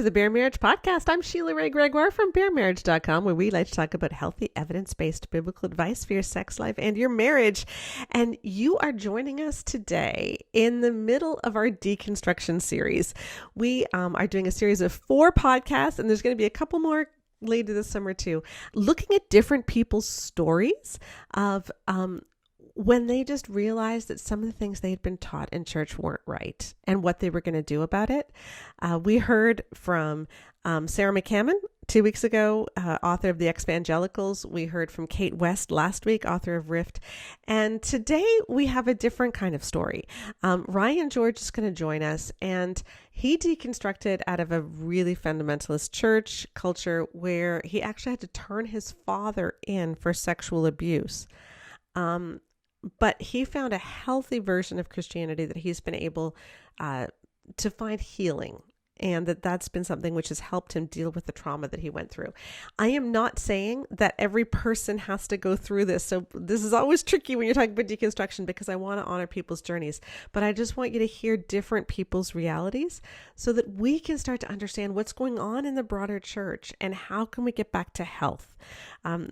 the Bare Marriage Podcast. I'm Sheila Ray Gregoire from baremarriage.com, where we like to talk about healthy, evidence-based biblical advice for your sex life and your marriage. And you are joining us today in the middle of our deconstruction series. We are doing a series of 4 podcasts, and there's going to be a couple more later this summer too, looking at different people's stories of when they just realized that some of the things they had been taught in church weren't right and what they were going to do about it. We heard from Sarah McCammon 2 weeks ago, author of The Exvangelicals. We heard from Kate West last week, author of Rift. And today we have a different kind of story. Ryan George is going to join us, and he deconstructed out of a really fundamentalist church culture where he actually had to turn his father in for sexual abuse. But he found a healthy version of Christianity that he's been able to find healing, and that's been something which has helped him deal with the trauma that he went through. I am not saying that every person has to go through this. So this is always tricky when you're talking about deconstruction, because I want to honor people's journeys. But I just want you to hear different people's realities so that we can start to understand what's going on in the broader church and how can we get back to health.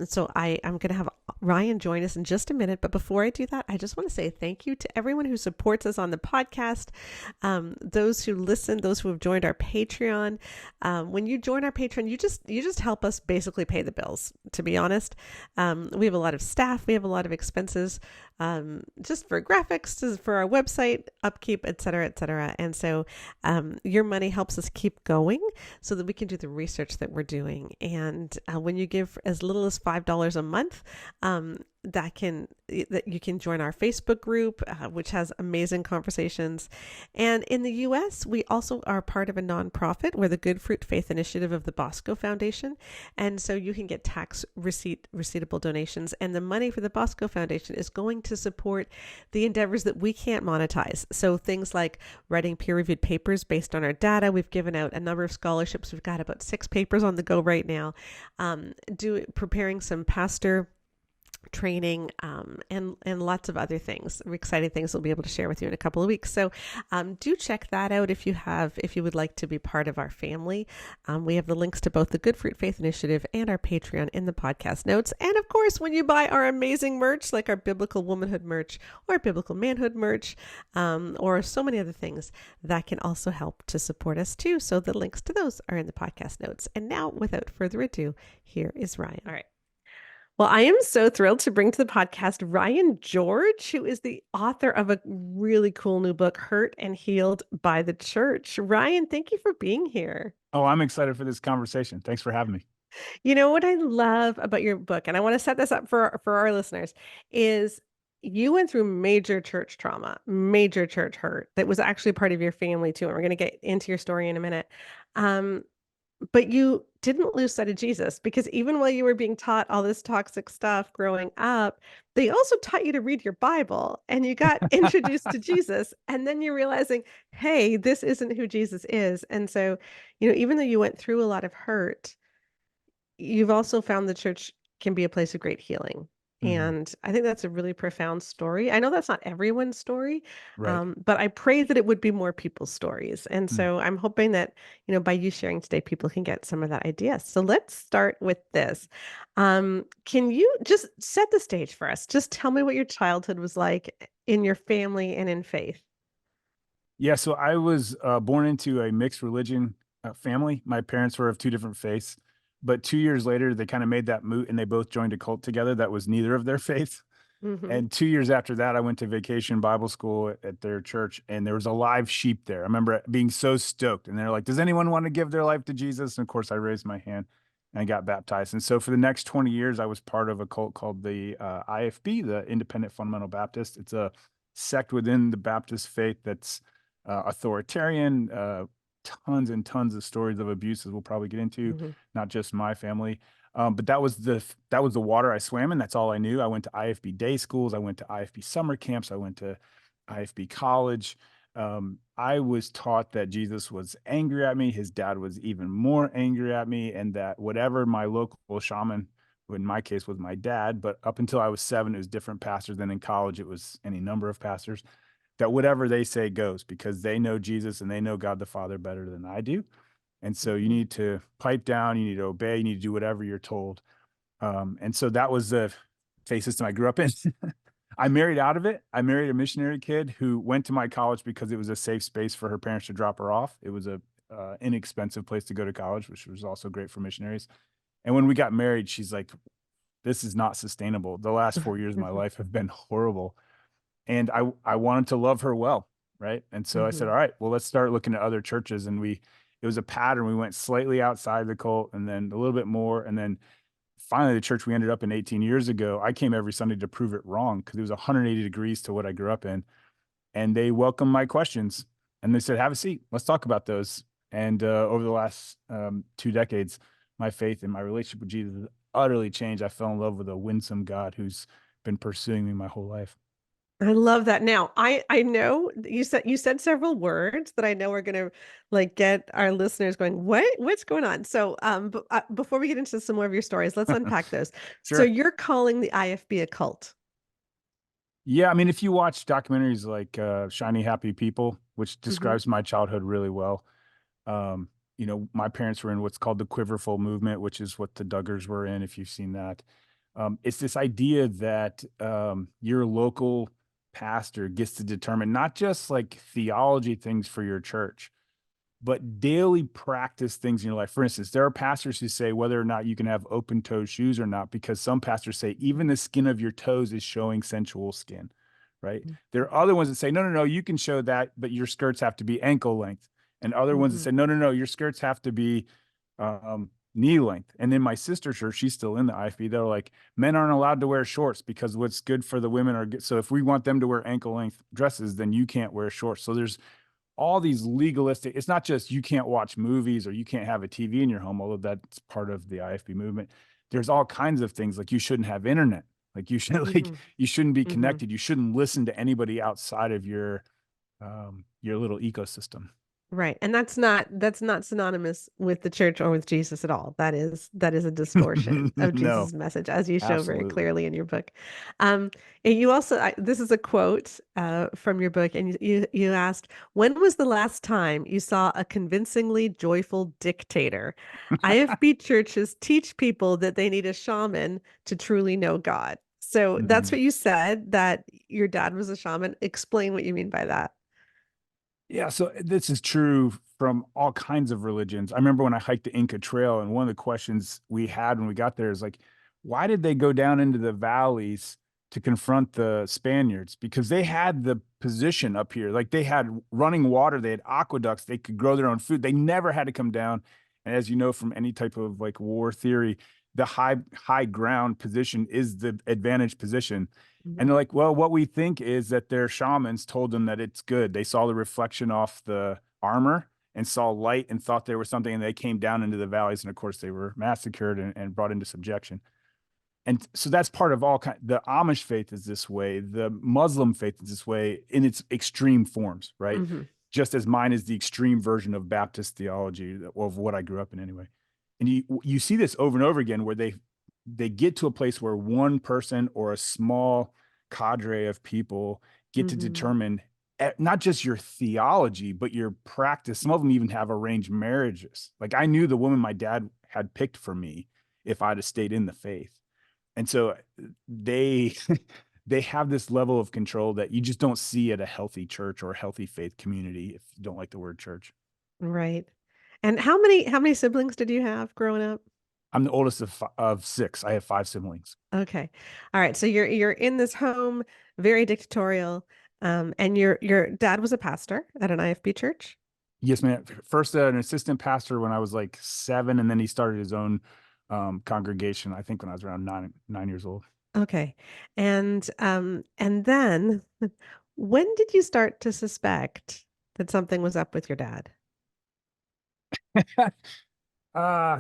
So I'm going to have Ryan join us in just a minute. But before I do that, I just want to say thank you to everyone who supports us on the podcast, those who listen, those who have joined our Patreon. When you join our Patreon, you just help us basically pay the bills, to be honest. We have a lot of staff, we have a lot of expenses, just for graphics, for our website, upkeep, et cetera, et cetera. And so your money helps us keep going so that we can do the research that we're doing. And when you give as little as $5 a month, that you can join our Facebook group, which has amazing conversations. And in the US, we also are part of a nonprofit. We're the Good Fruit Faith Initiative of the Bosco Foundation. And so you can get tax receivable donations. And the money for the Bosco Foundation is going to support the endeavors that we can't monetize. So things like writing peer-reviewed papers based on our data. We've given out a number of scholarships. We've got about 6 papers on the go right now. Preparing some pastor training, and lots of other things, exciting things we'll be able to share with you in a couple of weeks. So do check that out if you would like to be part of our family. We have the links to both the Good Fruit Faith Initiative and our Patreon in the podcast notes. And of course, when you buy our amazing merch, like our biblical womanhood merch or biblical manhood merch, or so many other things, that can also help to support us too. So the links to those are in the podcast notes. And now, without further ado, here is Ryan. All right. Well, I am so thrilled to bring to the podcast Ryan George, who is the author of a really cool new book, Hurt and Healed by the Church. Ryan, thank you for being here. Oh, I'm excited for this conversation. Thanks for having me. You know what I love about your book, and I want to set this up for our listeners, is you went through major church trauma, major church hurt that was actually part of your family too. And we're going to get into your story in a minute. But you didn't lose sight of Jesus, because even while you were being taught all this toxic stuff growing up, they also taught you to read your Bible, and you got introduced to Jesus. And then you're realizing, hey, this isn't who Jesus is. And so, even though you went through a lot of hurt, you've also found the church can be a place of great healing. And I think that's a really profound story. I know that's not everyone's story, Right. but I pray that it would be more people's stories. And so I'm hoping that, by you sharing today, people can get some of that idea. So let's start with this. Can you just set the stage for us? Just tell me what your childhood was like in your family and in faith. Yeah, so I was born into a mixed religion family. My parents were of 2 different faiths, but 2 years later, they kind of made that moot, and they both joined a cult together that was neither of their faiths. And 2 years after that, I went to vacation Bible school at their church, and there was a live sheep there. I remember being so stoked, and they're like, "Does anyone want to give their life to Jesus?" And of course, I raised my hand, and I got baptized. And so for the next 20 years, I was part of a cult called the IFB, the Independent Fundamental Baptist. It's a sect within the Baptist faith that's authoritarian. Tons and tons of stories of abuses we'll probably get into, not just my family. But that was the water I swam in. That's all I knew. I went to IFB day schools. I went to IFB summer camps. I went to IFB college. I was taught that Jesus was angry at me. His dad was even more angry at me, and that whatever my local shaman, who in my case was my dad, but up until I was 7, it was different pastors. Then in college, it was any number of pastors. That whatever they say goes, because they know Jesus and they know God the Father better than I do. And so you Mhm. need to pipe down, you need to obey, you need to do whatever you're told. And so that was the faith system I grew up in. I married out of it. I married a missionary kid who went to my college because it was a safe space for her parents to drop her off. It was a inexpensive place to go to college, which was also great for missionaries. And when we got married, she's like, "This is not sustainable. The last 4 years of my life have been horrible." And I wanted to love her well, right? And so I said, Mhm. "All right, well, let's start looking at other churches." And it was a pattern. We went slightly outside the cult, and then a little bit more, and then finally the church we ended up in 18 years ago, I came every Sunday to prove it wrong because it was 180 degrees to what I grew up in. And they welcomed my questions and they said, "Have a seat. Let's talk about those." And over the last 2 decades, my faith and my relationship with Jesus has utterly changed. I fell in love with a winsome God who's been pursuing me my whole life. I love that. Now, I know that you said several words that I know are gonna, like, get our listeners going, "What? What's going on?" So, before we get into some more of your stories, let's unpack those. So Sure. you're calling the IFB a cult? Yeah, I mean, if you watch documentaries like Shiny Happy People, which Mhm. describes my childhood really well, um, my parents were in what's called the Quiverful movement, which is what the Duggars were in, if you've seen that. It's this idea that your local pastor gets to determine not just like theology things for your church, but daily practice things in your life. For instance, there are pastors who say whether or not you can have open toe shoes or not, because some pastors say even the skin of your toes is showing sensual skin, right? There are other ones that say, no, no, no, you can show that, but your skirts have to be ankle length. And other ones that Mhm. say, no, no, no, your skirts have to be knee length. And then my sister's church, she's still in the IFB. They're like, men aren't allowed to wear shorts because what's good for the women are good. So if we want them to wear ankle length dresses, then you can't wear shorts. So there's all these legalistic, it's not just you can't watch movies or you can't have a TV in your home, although that's part of the IFB movement. There's all kinds of things like you shouldn't have internet. Like you should like Mhm. you shouldn't be Mhm. connected. You shouldn't listen to anybody outside of your little ecosystem. Right, and that's not synonymous with the church or with Jesus at all. That is a distortion of No, Jesus' message, as you show very absolutely. clearly in your book. Um, and you also, this is a quote from your book, and you asked, "When was the last time you saw a convincingly joyful dictator?" IFB churches teach people that they need a shaman to truly know God. So that's Mhm. what you said, that your dad was a shaman. Explain what you mean by that. Yeah, so this is true from all kinds of religions. I remember when I hiked the Inca Trail, and one of the questions we had when we got there is like, why did they go down into the valleys to confront the Spaniards? Because they had the position up here. Like they had running water, they had aqueducts, they could grow their own food. They never had to come down. And as you know from any type of like war theory, the high ground position is the advantage position. And they're Mhm. like, well, what we think is that their shamans told them that it's good. They saw the reflection off the armor and saw light and thought there was something, and they came down into the valleys. And of course, they were massacred and brought into subjection. And so that's part of all kind. The Amish faith is this way. The Muslim faith is this way in its extreme forms, right? Mhm. Just as mine is the extreme version of Baptist theology of what I grew up in anyway. And you see this over and over again where they get to a place where one person or a small cadre of people get to Mhm. determine not just your theology but your practice. Some of them even have arranged marriages. Like I knew the woman my dad had picked for me if I'd have stayed in the faith. And so they they have this level of control that you just don't see at a healthy church or a healthy faith community, if you don't like the word church. Right. And how many siblings did you have growing up? I'm the oldest of six. I have five siblings. Okay. All right. So you're in this home, very dictatorial, and your dad was a pastor at an IFB church? Yes, man. First, an assistant pastor when I was like 7, and then he started his own congregation. I think when I was around 9 years old. Okay. And then when did you start to suspect that something was up with your dad? uh,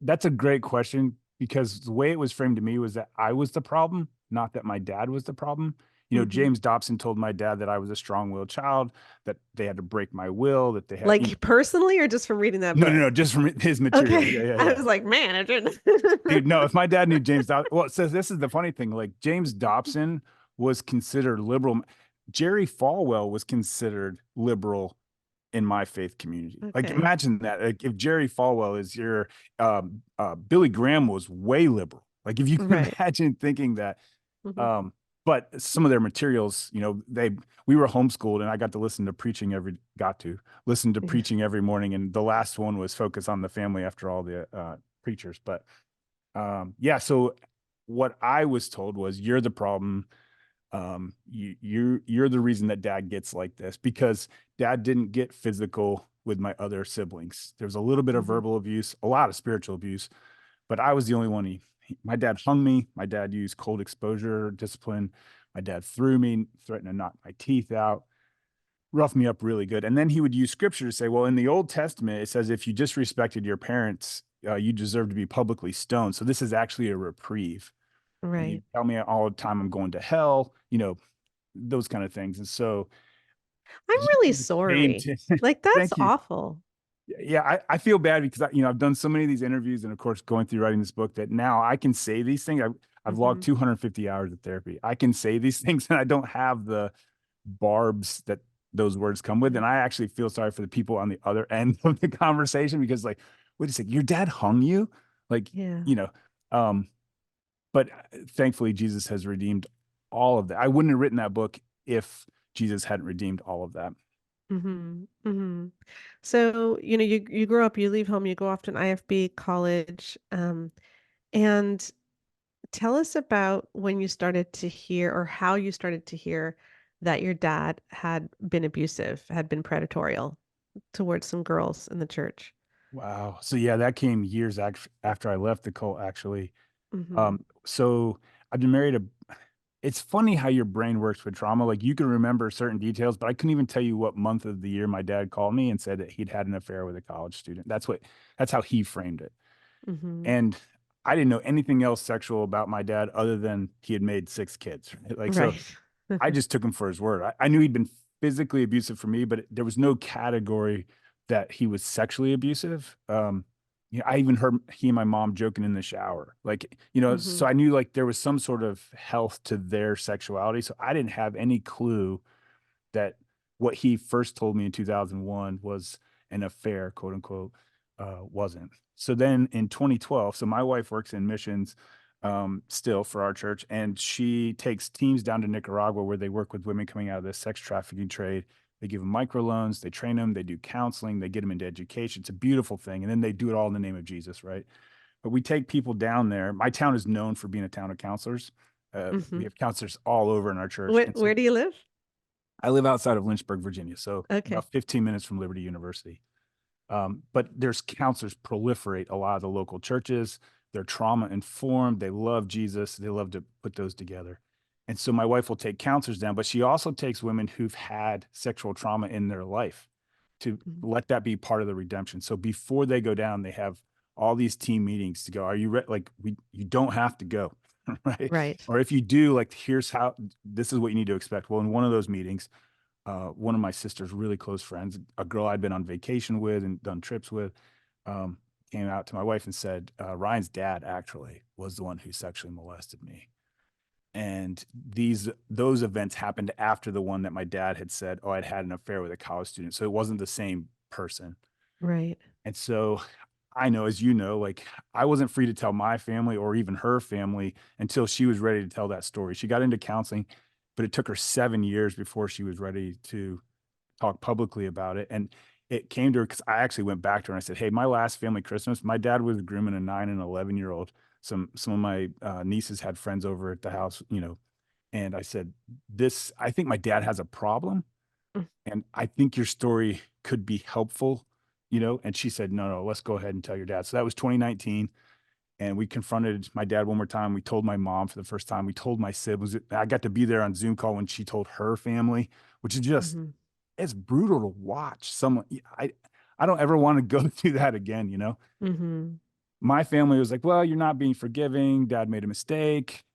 that's a great question because the way it was framed to me was that I was the problem, not that my dad was the problem. Mhm. James Dobson told my dad that I was a strong-willed child, that they had to break my will, that they had, Like personally or just from reading that no, no, book? no, just from his material. Yeah, Okay. yeah, I yeah. was like, man, I didn't. Dude, no, if my dad knew James Dobson, well, so this is the funny thing. Like James Dobson was considered liberal. Jerry Falwell was considered liberal in my faith community. Like, Okay. imagine that. Like, if Jerry Falwell is your, Billy Graham was way liberal. Like, if you can Right. imagine thinking that, Hmm. um, but some of their materials, we were homeschooled, and I got to listen to Yeah. preaching every morning. And the last one was focused on the family after all the preachers. But yeah, so what I was told was, you're the problem. You're the reason that dad gets like this, because dad didn't get physical with my other siblings. There was a little bit of Hmm. verbal abuse, a lot of spiritual abuse, but I was the only one. My dad hung me. My dad used cold exposure discipline. My dad threw me, threatened to knock my teeth out, roughed me up really good. And then he would use scripture to say, well, in the Old Testament, it says if you disrespected your parents, you deserve to be publicly stoned. So this is actually a reprieve. And Right. he'd tell me all the time I'm going to hell, those kind of things. And so I'm really Jesus came sorry. to, Like, that's thank you. awful. Yeah, I feel bad because I've done so many of these interviews, and of course going through writing this book, that now I can say these things. I've logged Hmm. 250 hours of therapy. I can say these things, and I don't have the barbs that those words come with. And Right. I actually feel sorry for the people on the other end of the conversation, because, like, wait a second, your dad hung you? Like, Yeah. you know, um, but thankfully Jesus has redeemed all of that. I wouldn't have written that book if Jesus hadn't redeemed all of that. Hmm. Hmm. So, you grow up, you leave home, you go off to an IFB college, and tell us about when you started to hear, or how you started to hear that your dad had been abusive, had been predatory towards some girls in the church. Wow. So yeah, that came years after I left the cult, actually. Hmm. So I've been married it's funny how your brain works with trauma. Like, you can remember certain details, but I couldn't even tell you what month of the year my dad called me and said that he'd had an affair with a college student. That's how he framed it. Hmm. And I didn't know anything else sexual about my dad other than he had made 6 kids. Right? Like, so Right. I just took him for his word. I knew he'd been physically abusive for me, but there was no category that he was sexually abusive. I even heard he and my mom joking in the shower, like, Hmm. so I knew, like, there was some sort of health to their sexuality. So I didn't have any clue that what he first told me in 2001 was an affair, quote unquote, wasn't. So then in 2012, so my wife works in missions, still, for our church, and she takes teams down to Nicaragua where they work with women coming out of the sex trafficking trade. They give them microloans, they train them, they do counseling, they get them into education. It's a beautiful thing. And then they do it all in the name of Jesus, right? But we take people down there. My town is known for being a town of counselors. We Hmm. have counselors all over in our church. Where, And where so do you live? I live outside of Lynchburg, Virginia, so Okay. about 15 minutes from Liberty University. But there's counselors proliferate a lot of the local churches. They're trauma informed. They love Jesus. They love to put those together. And so my wife will take counselors down, but she also takes women who've had sexual trauma in their life to Mhm. let that be part of the redemption. So before they go down, they have all these team meetings to go. Are you ready? Like, you don't have to go, right? Right. Or if you do, like, this is what you need to expect. Well, in one of those meetings, one of my sister's really close friends, a girl I'd been on vacation with and done trips with, um, came out to my wife and said, Ryan's dad actually was the one who sexually molested me. And those events happened after the one that my dad had said, oh, I'd had an affair with a college student. So it wasn't the same person. Right. And so I know, as you know, like, I wasn't free to tell my family or even her family until she was ready to tell that story. She got into counseling, but it took her 7 years before she was ready to talk publicly about it. And it came to her because I actually went back to her and I said, hey, my last family Christmas, my dad was grooming a 9 and 11-year-old. Some of my nieces had friends over at the house, and I said, I think my dad has a problem, Mm. and I think your story could be helpful, and she said, no, let's go ahead and tell your dad. So that was 2019. And we confronted my dad one more time. We told my mom for the first time. We told my siblings. I got to be there on Zoom call when she told her family, which is just, Mhm. it's brutal to watch someone. I don't ever want to go through that again. Mhm. My family was like, well, you're not being forgiving. Dad made a mistake.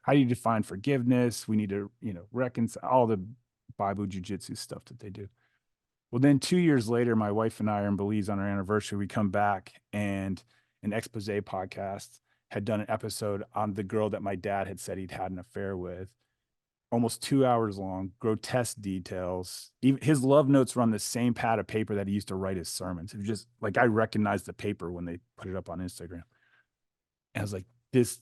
How do you define forgiveness? We need to, reconcile all the Bible jujitsu stuff that they do. Well, then 2 years later, my wife and I are in Belize on our anniversary. We come back, and an expose podcast had done an episode on the girl that my dad had said he'd had an affair with. almost 2 hours long, grotesque details. Even his love notes were on the same pad of paper that he used to write his sermons. It was just like I recognized the paper when they put it up on Instagram. And I was like, this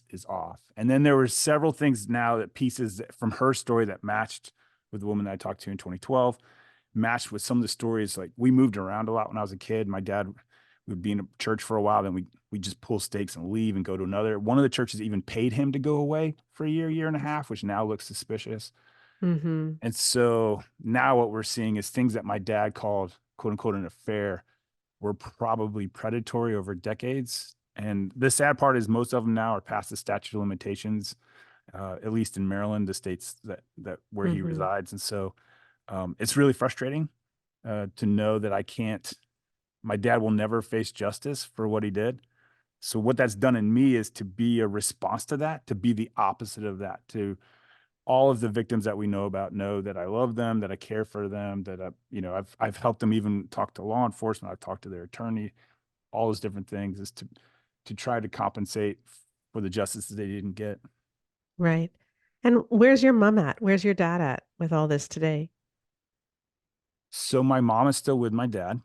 is off. And then there were several things now that pieces from her story that matched with the woman that I talked to in 2012, matched with some of the stories. Like we moved around a lot when I was a kid. My dad would be in a church for a while, then we just pull stakes and leave and go to another. One of the churches even paid him to go away for a year, year and a half, which now looks suspicious. Mm-hmm. And so now what we're seeing is things that my dad called quote unquote an affair were probably predatory over decades. And the sad part is most of them now are past the statute of limitations, at least in Maryland, the states that where he Mm-hmm. resides. And so it's really frustrating to know that I can't, my dad will never face justice for what he did. So what that's done in me is to be a response to that, to be the opposite of that, to all of the victims that we know about know that I love them, that I care for them, that I've helped them even talk to law enforcement. I've talked to their attorney, all those different things is to try to compensate for the justice that they didn't get. Right. And where's your mom at? Where's your dad at with all this today? So my mom is still with my dad.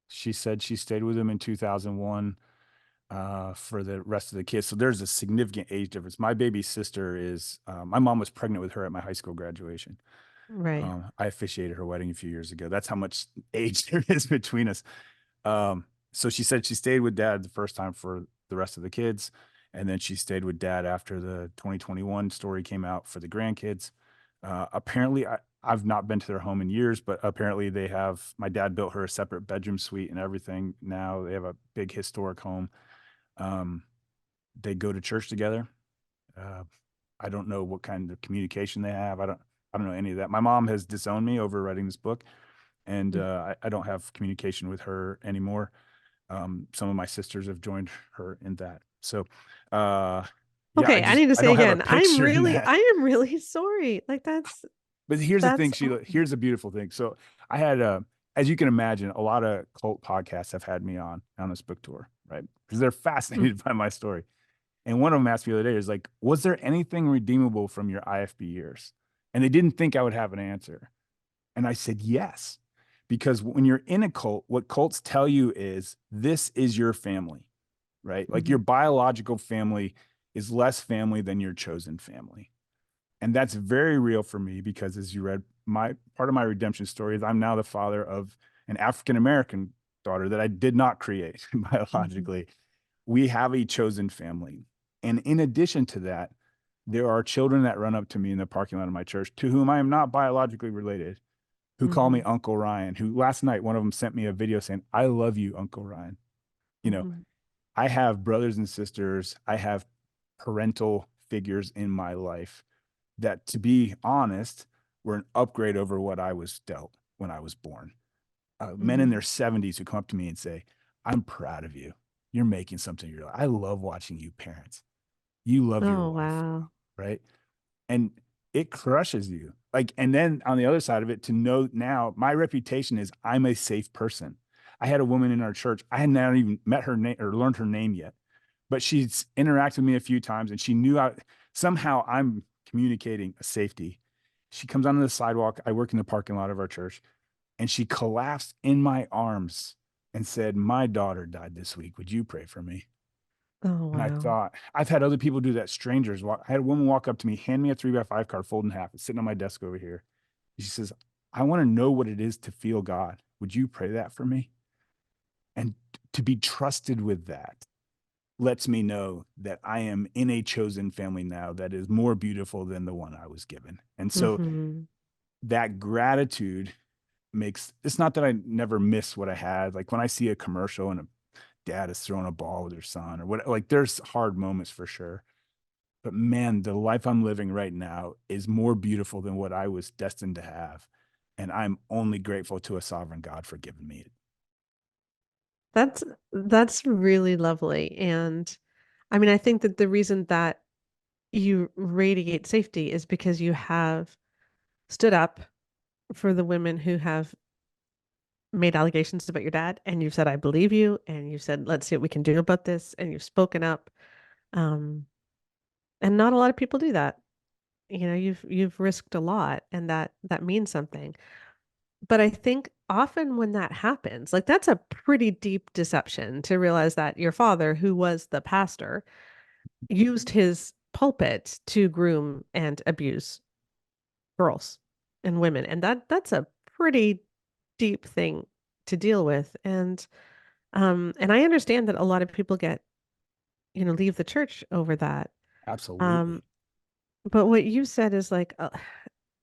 She said she stayed with him in 2001 for the rest of the kids. So there's a significant age difference. My baby sister is, my mom was pregnant with her at my high school graduation. Right. I officiated her wedding a few years ago. That's how much age there is between us. So she said she stayed with dad the first time for the rest of the kids. And then she stayed with dad after the 2021 story came out for the grandkids. Apparently, I've not been to their home in years, but apparently they have, my dad built her a separate bedroom suite and everything. Now they have a big historic home. Um, they go to church together. Uh, I don't know what kind of communication they have. I don't know any of that. My mom has disowned me over writing this book, and I don't have communication with her anymore. Some of my sisters have joined her in that. So, uh, yeah, Okay, I need to I say don't have a again, picture in that. I am really sorry. Like But here's the thing, that's Sheila. awful. Here's a beautiful thing. So I had, as you can imagine, a lot of cult podcasts have had me on this book tour, right? Because they're Mm. fascinated by my story. And one of them asked me the other day, is like, was there anything redeemable from your IFB years? And they didn't think I would have an answer. And I said, yes. Because when you're in a cult, what cults tell you is this is your family, right? Like Mhm. your biological family is less family than your chosen family. And that's very real for me because as you read, my part of my redemption story is I'm now the father of an African American daughter that I did not create Mhm. biologically. We have a chosen family. And in addition to that, there are children that run up to me in the parking lot of my church to whom I am not biologically related, who call me Mhm. Uncle Ryan, who last night, one of them sent me a video saying, I love you, Uncle Ryan. You know, Mhm. I have brothers and sisters, I have parental figures in my life that, to be honest, were an upgrade over what I was dealt when I was born. Men in Mhm. their 70s who come up to me and say, I'm proud of you. You're making something of your life. I love watching you parents. You love your Oh, wife wow. well, right? And it crushes you. Like, and then on the other side of it, to know now my reputation is I'm a safe person. I had a woman in our church. I had not even met her name or learned her name yet, but she's interacted with me a few times and she knew somehow I'm communicating a safety. She comes onto the sidewalk. I work in the parking lot of our church and she collapsed in my arms and said, my daughter died this week. Would you pray for me? Oh, And I wow. thought, I've had other people do that. Strangers walk. I had a woman walk up to me, hand me a 3x5 card, fold in half. It's sitting on my desk over here. She says, I want to know what it is to feel God. Would you pray that for me? And to be trusted with that lets me know that I am in a chosen family now that is more beautiful than the one I was given. And so Mhm. that gratitude makes, it's not that I never miss what I had. Like when I see a commercial and a dad is throwing a ball with her son or what, like there's hard moments for sure. But man, the life I'm living right now is more beautiful than what I was destined to have. And I'm only grateful to a sovereign God for giving me it. That's that's really lovely. And I mean, I think that the reason that you radiate safety is because you have stood up for the women who have made allegations about your dad, and you've said, I believe you, and you said, let's see what we can do about this, and you've spoken up. Um, and not a lot of people do that. you've risked a lot, and that means something. But I think often when that happens, like that's a pretty deep deception to realize that your father, who was the pastor, used his pulpit to groom and abuse girls and women. And that's a pretty deep thing to deal with. And I understand that a lot of people leave the church over that. Um, Absolutely. but what you said is like,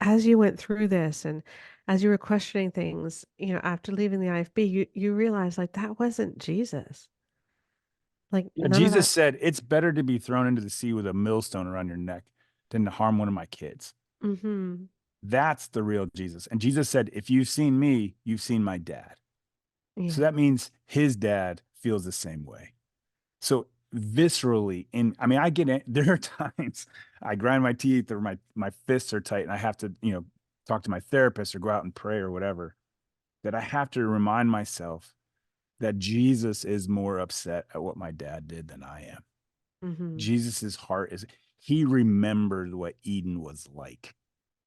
as you went through this and as you were questioning things, after leaving the IFB, you realized like that wasn't Jesus. Like Yeah, none of Jesus that. said, it's better to be thrown into the sea with a millstone around your neck than to harm one of my kids. Mm-hmm. That's the real Jesus. And Jesus said, if you've seen me, you've seen my dad. So Yeah. that means his dad feels the same way. So viscerally, I mean, I get it. There are times I grind my teeth or my fists are tight and I have to, talk to my therapist or go out and pray or whatever, that I have to remind myself that Jesus is more upset at what my dad did than I am. Mm-hmm. Jesus's heart is, he remembered what Eden was like,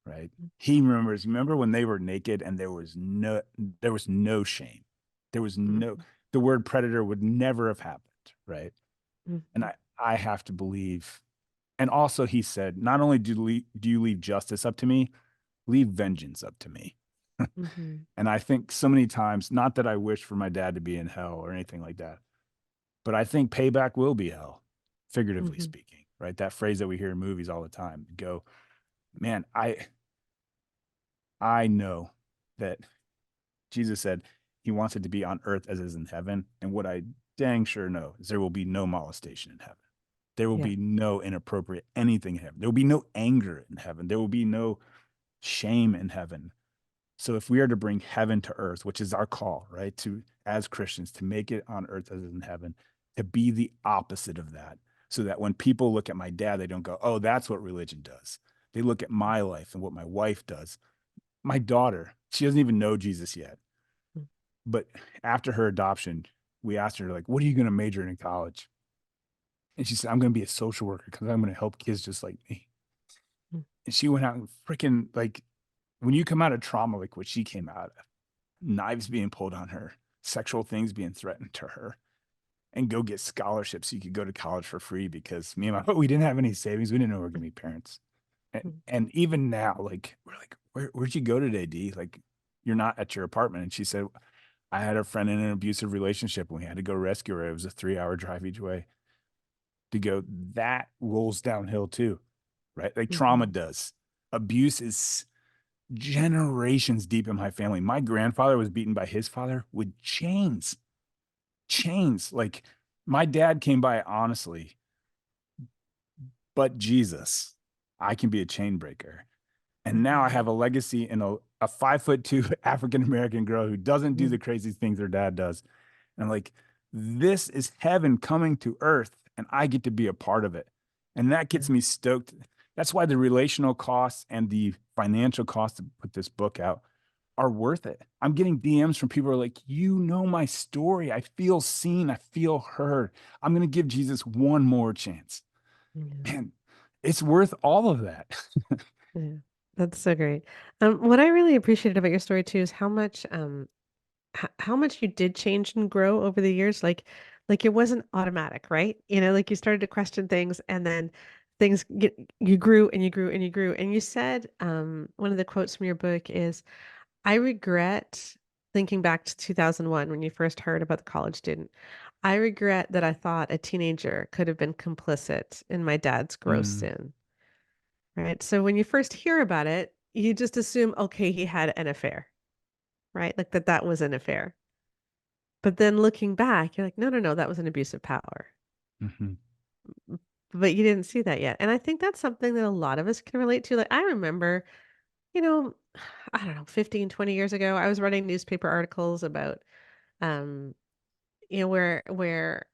right? He remembers, remember when they were naked and there was no shame. There was no, Mm-hmm. the word predator would never have happened, right? And Mm-hmm. I have to believe. And also he said, not only do you leave justice up to me, leave vengeance up to me. Mm-hmm. And I think so many times, not that I wish for my dad to be in hell or anything like that, but I think payback will be hell, figuratively Mm-hmm. speaking, right? That phrase that we hear in movies all the time. Go, man, I know that Jesus said he wants it to be on earth as it is in heaven. And what I dang sure know is there will be no molestation in heaven. There will Yeah. be no inappropriate anything in heaven. There will be no anger in heaven. There will be no shame in heaven. So if we are to bring heaven to earth, which is our call, right, to as Christians to make it on earth as in heaven, to be the opposite of that, so that when people look at my dad, they don't go, "Oh, that's what religion does." They look at my life and what my wife does. My daughter, she doesn't even know Jesus yet, but after her adoption, we asked her like, "What are you going to major in college?" And she said, "I'm going to be a social worker because I'm going to help kids just like me." And she went out and freaking like, when you come out of trauma like what she came out of, knives being pulled on her, sexual things being threatened to her, and go get scholarships so you could go to college for free because me and my we didn't have any savings. We didn't know we were gonna be parents. And even now, like we're like, where'd you go today, D? Like, you're not at your apartment. And she said, I had a friend in an abusive relationship and we had to go rescue her. It was a 3 hour drive each way to go. That rolls downhill too, right? Like trauma Mm-hmm. does. Abuse is generations deep in my family. My grandfather was beaten by his father with chains. Chains. Like my dad came by honestly, but Jesus, I can be a chain breaker. And now I Mm-hmm. have a legacy in a 5'2" African American girl who doesn't do Mm-hmm. the crazy things her dad does. And like, this is heaven coming to earth, and I get to be a part of it. And that Yeah. gets me stoked. That's why the relational costs and the financial cost to put this book out are worth it. I'm getting DMs from people who are like, you know my story. I feel seen. I feel heard. I'm going to give Jesus one more chance. Yeah. Man, it's worth all of that. Yeah. That's so great. What I really appreciated about your story too is how much you did change and grow over the years. Like it wasn't automatic, right? Like you started to question things and then you grew and you grew and you grew. And you said, one of the quotes from your book is, I regret thinking back to 2001 when you first heard about the college student. I regret that I thought a teenager could have been complicit in my dad's gross Mm, sin, right? So when you first hear about it, you just assume, okay, he had an affair, right? Like that was an affair. But then looking back, you're like, no, no, no, that was an abuse of power. mhm, But you didn't see that yet. And I think that's something that a lot of us can relate to. Like I remember, you know, I don't know, 15, 20 years ago, I was writing newspaper articles about um where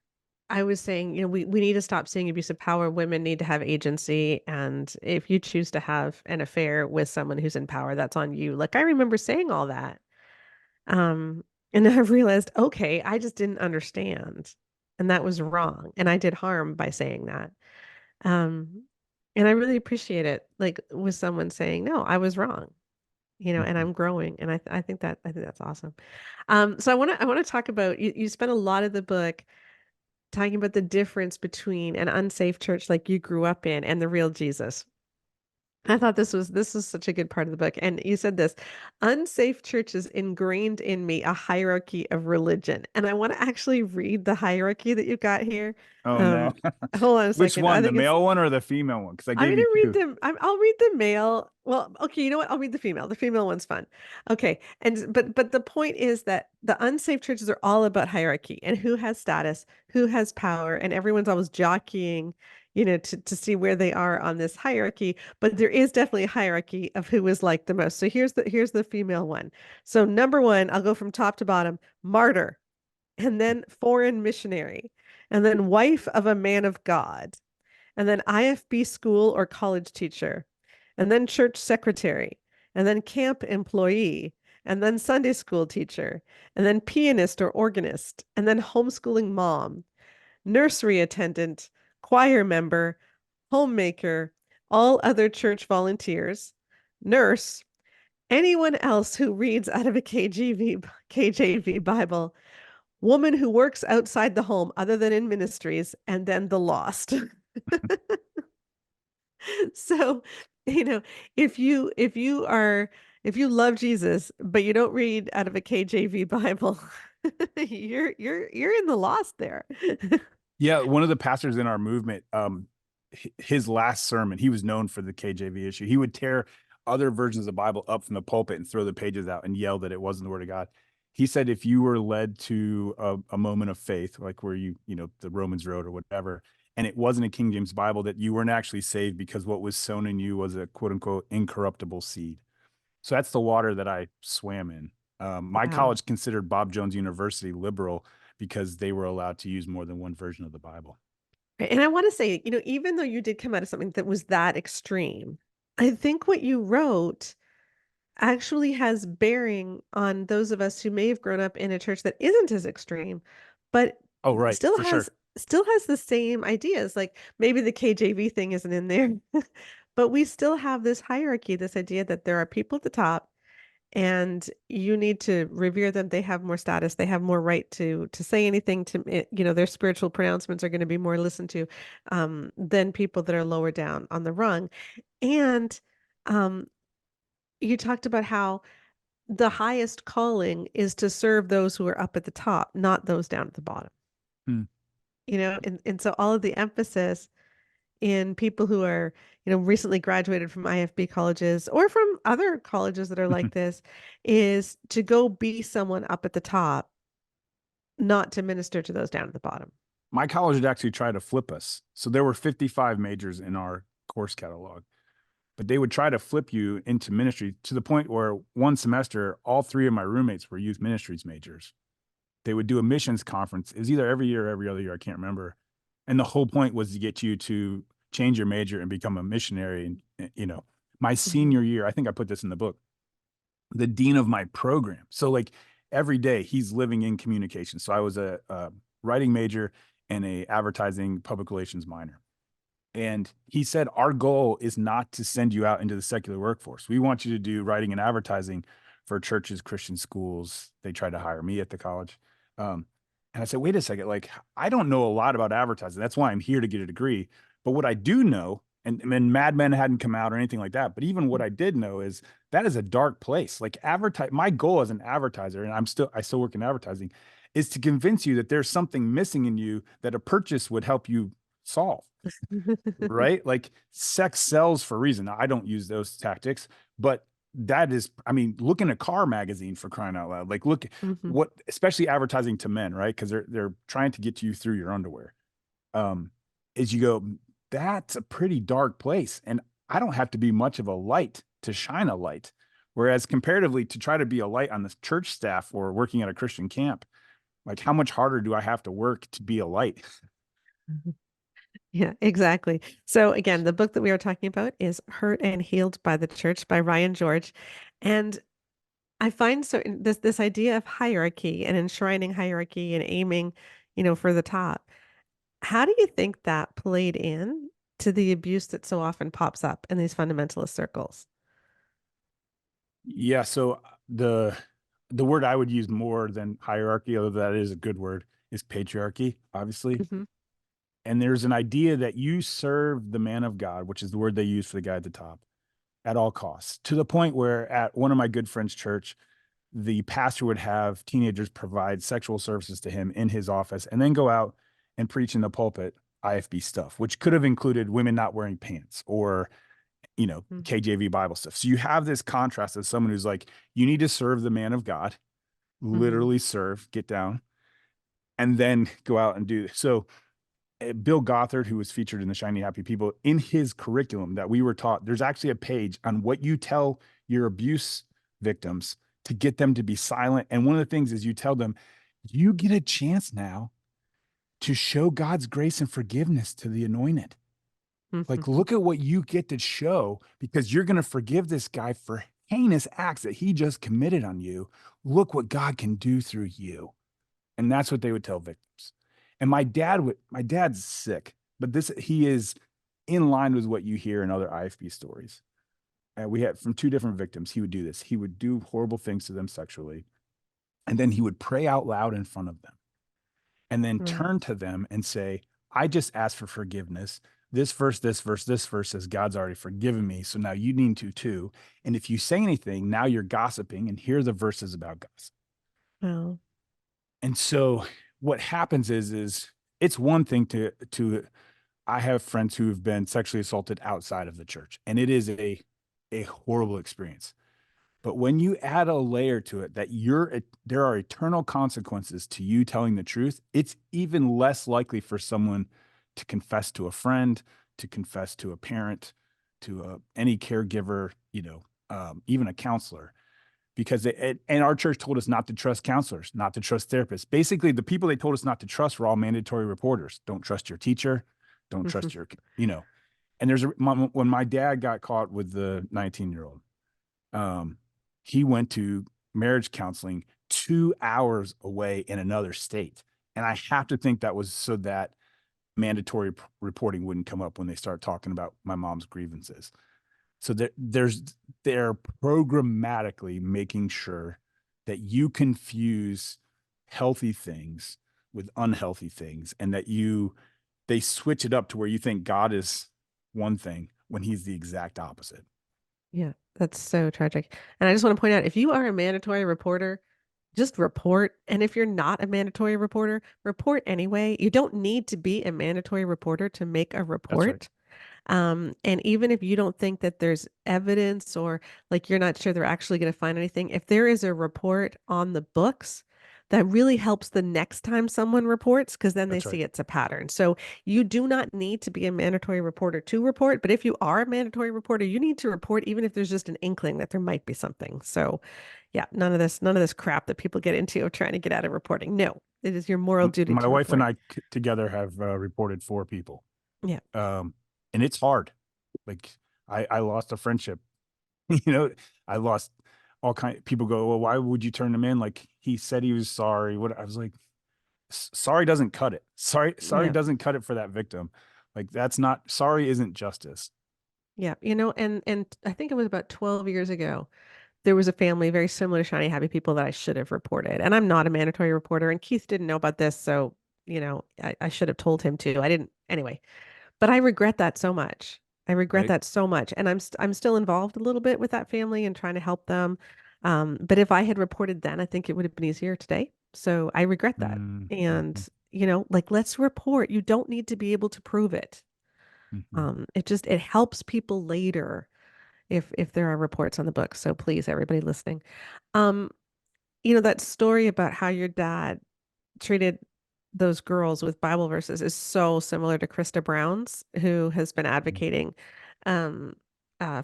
I was saying, we need to stop seeing abuse of power. Women need to have agency. And if you choose to have an affair with someone who's in power, that's on you. Like I remember saying all that. Um, and then I realized, okay, I just didn't understand. And that was wrong. And I did harm by saying that. Um, And I really appreciate it, like with someone saying, no, I was wrong, and Mhm. I'm growing. And I think that's awesome. So I want to talk about you spent a lot of the book talking about the difference between an unsafe church like you grew up in and the real Jesus. I thought this was such a good part of the book. And you said this, unsafe churches ingrained in me a hierarchy of religion. And I want to actually read the hierarchy that you've got here. Oh no. Um, hold on a Which second. I one, the think it's male one or the female one? Because I I'm gave gonna you read two. them. I'll read the male. Well, okay, you know what? I'll read the female. The female one's fun. Okay, and but the point is that the unsafe churches are all about hierarchy and who has status, who has power, and everyone's always jockeying, to see where they are on this hierarchy. But there is definitely a hierarchy of who is liked the most. So here's the female one. So number one, I'll go from top to bottom: martyr, and then foreign missionary, and then wife of a man of God, and then IFB school or college teacher, and then church secretary, and then camp employee, and then Sunday school teacher, and then pianist or organist, and then homeschooling mom, nursery attendant, choir member, homemaker, all other church volunteers, nurse, anyone else who reads out of a KJV Bible, woman who works outside the home other than in ministries, and then the lost. So, you know, if you love Jesus, but you don't read out of a KJV Bible, you're in the lost there. Yeah, one of the pastors in our movement, his last sermon, he was known for the KJV issue. He would tear other versions of the Bible up from the pulpit and throw the pages out and yell that it wasn't the word of God. He said if you were led to a moment of faith, like where the Romans road or whatever, and it wasn't a King James Bible, that you weren't actually saved because what was sown in you was a quote unquote incorruptible seed. So that's the water that I swam in. My Wow. college considered Bob Jones University liberal because they were allowed to use more than one version of the Bible. Right. And I want to say, even though you did come out of something that was that extreme, I think what you wrote actually has bearing on those of us who may have grown up in a church that isn't as extreme, but Oh, right, still for has sure. still has the same ideas. Like maybe the KJV thing isn't in there, but we still have this hierarchy, this idea that there are people at the top and you need to revere them. They have more status. They have more right to say anything their spiritual pronouncements are going to be more listened to than people that are lower down on the rung. And um, you talked about how the highest calling is to serve those who are up at the top, not those down at the bottom. Hmm. And so all of the emphasis in people who are, recently graduated from IFB colleges or from other colleges that are like this is to go be someone up at the top, not to minister to those down at the bottom. My college had actually tried to flip us. So there were 55 majors in our course catalog, but they would try to flip you into ministry to the point where one semester, all three of my roommates were youth ministries majors. They would do a missions conference. It was either every year or every other year. I can't remember. And the whole point was to get you to change your major and become a missionary. And my Mhm. senior year, I think I put this in the book, the dean of my program. So like every day he's living in communication. So I was a writing major and a advertising public relations minor. And he said, our goal is not to send you out into the secular workforce. We want you to do writing and advertising for churches, Christian schools. They tried to hire me at the college. Um, and I said, wait a second, like, I don't know a lot about advertising. That's why I'm here to get a degree. But what I do know, and Mad Men hadn't come out or anything like that. But even what I did know is that is a dark place. Like advertise, my goal as an advertiser, and I still work in advertising, is to convince you that there's something missing in you that a purchase would help you solve, right? Like sex sells for a reason. Now, I don't use those tactics, but that is, I mean, look in a car magazine for crying out loud. Like look Mhm. what, especially advertising to men, right? Because they're trying to get you through your underwear. Um, is you go, that's a pretty dark place, and I don't have to be much of a light to shine a light. Whereas comparatively, to try to be a light on the church staff or working at a Christian camp, like how much harder do I have to work to be a light? Yeah, exactly. So again, the book that we are talking about is Hurt and Healed by the Church by Ryan George. And I find this idea of hierarchy and enshrining hierarchy and aiming, for the top. How do you think that played in to the abuse that so often pops up in these fundamentalist circles? Yeah. So the word I would use more than hierarchy, although that is a good word, is patriarchy, obviously. Hmm. And there's an idea that you serve the man of God, which is the word they use for the guy at the top, at all costs, to the point where at one of my good friends' church, the pastor would have teenagers provide sexual services to him in his office and then go out and preach in the pulpit IFB stuff, which could have included women not wearing pants or, Hmm. KJV Bible stuff. So you have this contrast of someone who's like, you need to serve the man of God, Hmm. literally serve, get down, and then go out and do. So Bill Gothard, who was featured in the Shiny Happy People, in his curriculum that we were taught, there's actually a page on what you tell your abuse victims to get them to be silent. And one of the things is you tell them, you get a chance now to show God's grace and forgiveness to the anointed. Like, Hmm. look at what you get to show because you're going to forgive this guy for heinous acts that he just committed on you. Look what God can do through you. And that's what they would tell victims. And my dad's sick, but he is in line with what you hear in other IFB stories. And we had from two different victims, he would do this. He would do horrible things to them sexually, and then he would pray out loud in front of them and then Wow. turn to them and say, I just asked for forgiveness. This verse says God's already forgiven me. So now you need to too. And if you say anything, now you're gossiping. And here are the verses about gossip. Wow. And so what happens is it's one thing to I have friends who have been sexually assaulted outside of the church, and it is a horrible experience. But when you add a layer to it that there are eternal consequences to you telling the truth, it's even less likely for someone to confess to a friend, to confess to a parent, to any caregiver, even a counselor, because and our church told us not to trust counselors, not to trust therapists. Basically, the people they told us not to trust were all mandatory reporters. Don't trust your teacher. Don't Hmm. trust your. And when my dad got caught with the 19-year-old, um, he went to marriage counseling 2 hours away in another state. And I have to think that was so that mandatory reporting wouldn't come up when they start talking about my mom's grievances. So they're programmatically making sure that you confuse healthy things with unhealthy things, and that they switch it up to where you think God is one thing when he's the exact opposite. Yeah, that's so tragic. And I just want to point out, if you are a mandatory reporter, just report. And if you're not a mandatory reporter, report anyway. You don't need to be a mandatory reporter to make a That's right. report. And even if you don't think that there's evidence or like you're not sure they're actually going to find anything, if there is a report on the books, that really helps the next time someone reports because then they That's right. see it's a pattern. So you do not need to be a mandatory reporter to report, but if you are a mandatory reporter, you need to report even if there's just an inkling that there might be something. So yeah, none of this crap that people get into of trying to get out of reporting. No, it is your moral duty My to wife and report. I together have reported 4 people, Yeah. um, and it's hard. Like I lost a friendship. you know, I lost all kind. People go, well, why would you turn him in? Like he said he was sorry. What I was like, sorry doesn't cut it. Sorry Yeah. doesn't cut it for that victim. Like that's not sorry isn't justice. Yeah, and I think it was about 12 years ago. There was a family very similar to Shiny Happy People that I should have reported. And I'm not a mandatory reporter, and Keith didn't know about this, so I should have told him to. I didn't anyway. But I regret that so much. I regret Right. that so much, and I'm still involved a little bit with that family and trying to help them. But if I had reported then, I think it would have been easier today. So I regret that. And Mm-hmm. like let's report. You don't need to be able to prove it. Mm-hmm. It helps people later if there are reports on the book. So please, everybody listening, um, that story about how your dad treated those girls with Bible verses is so similar to Krista Brown's, who has been advocating um,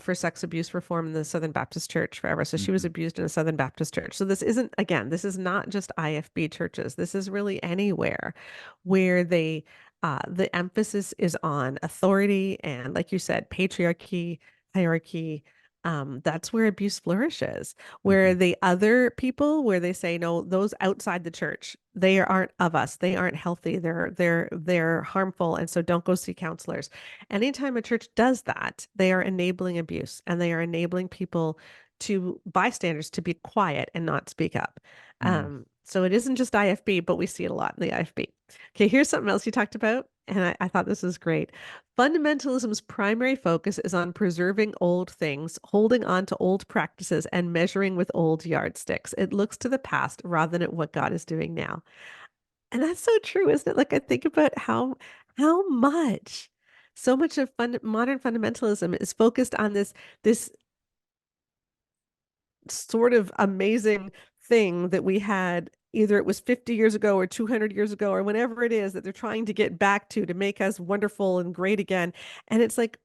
for sex abuse reform in the Southern Baptist Church forever. So she was Mm-hmm. abused in a Southern Baptist church. So this isn't, again, this is not just IFB churches. This is really anywhere where the emphasis is on authority and, like you said, patriarchy, hierarchy. That's where abuse flourishes. Where Mhm. the other people, where they say, no, those outside the church, they aren't of us. They aren't healthy. They're harmful, and so don't go see counselors. Anytime a church does that, they are enabling abuse, and they are enabling people to bystanders to be quiet and not speak up. Mm. So it isn't just IFB, but we see it a lot in the IFB. Okay, here's something else you talked about, and I thought this was great. Fundamentalism's primary focus is on preserving old things, holding on to old practices, and measuring with old yardsticks. It looks to the past rather than at what God is doing now. And that's so true, isn't it? Like I think about how much so much of modern fundamentalism is focused on this sort of amazing thing that we had, either it was 50 years ago or 200 years ago or whenever it is that they're trying to get back to make us wonderful and great again. And it's like,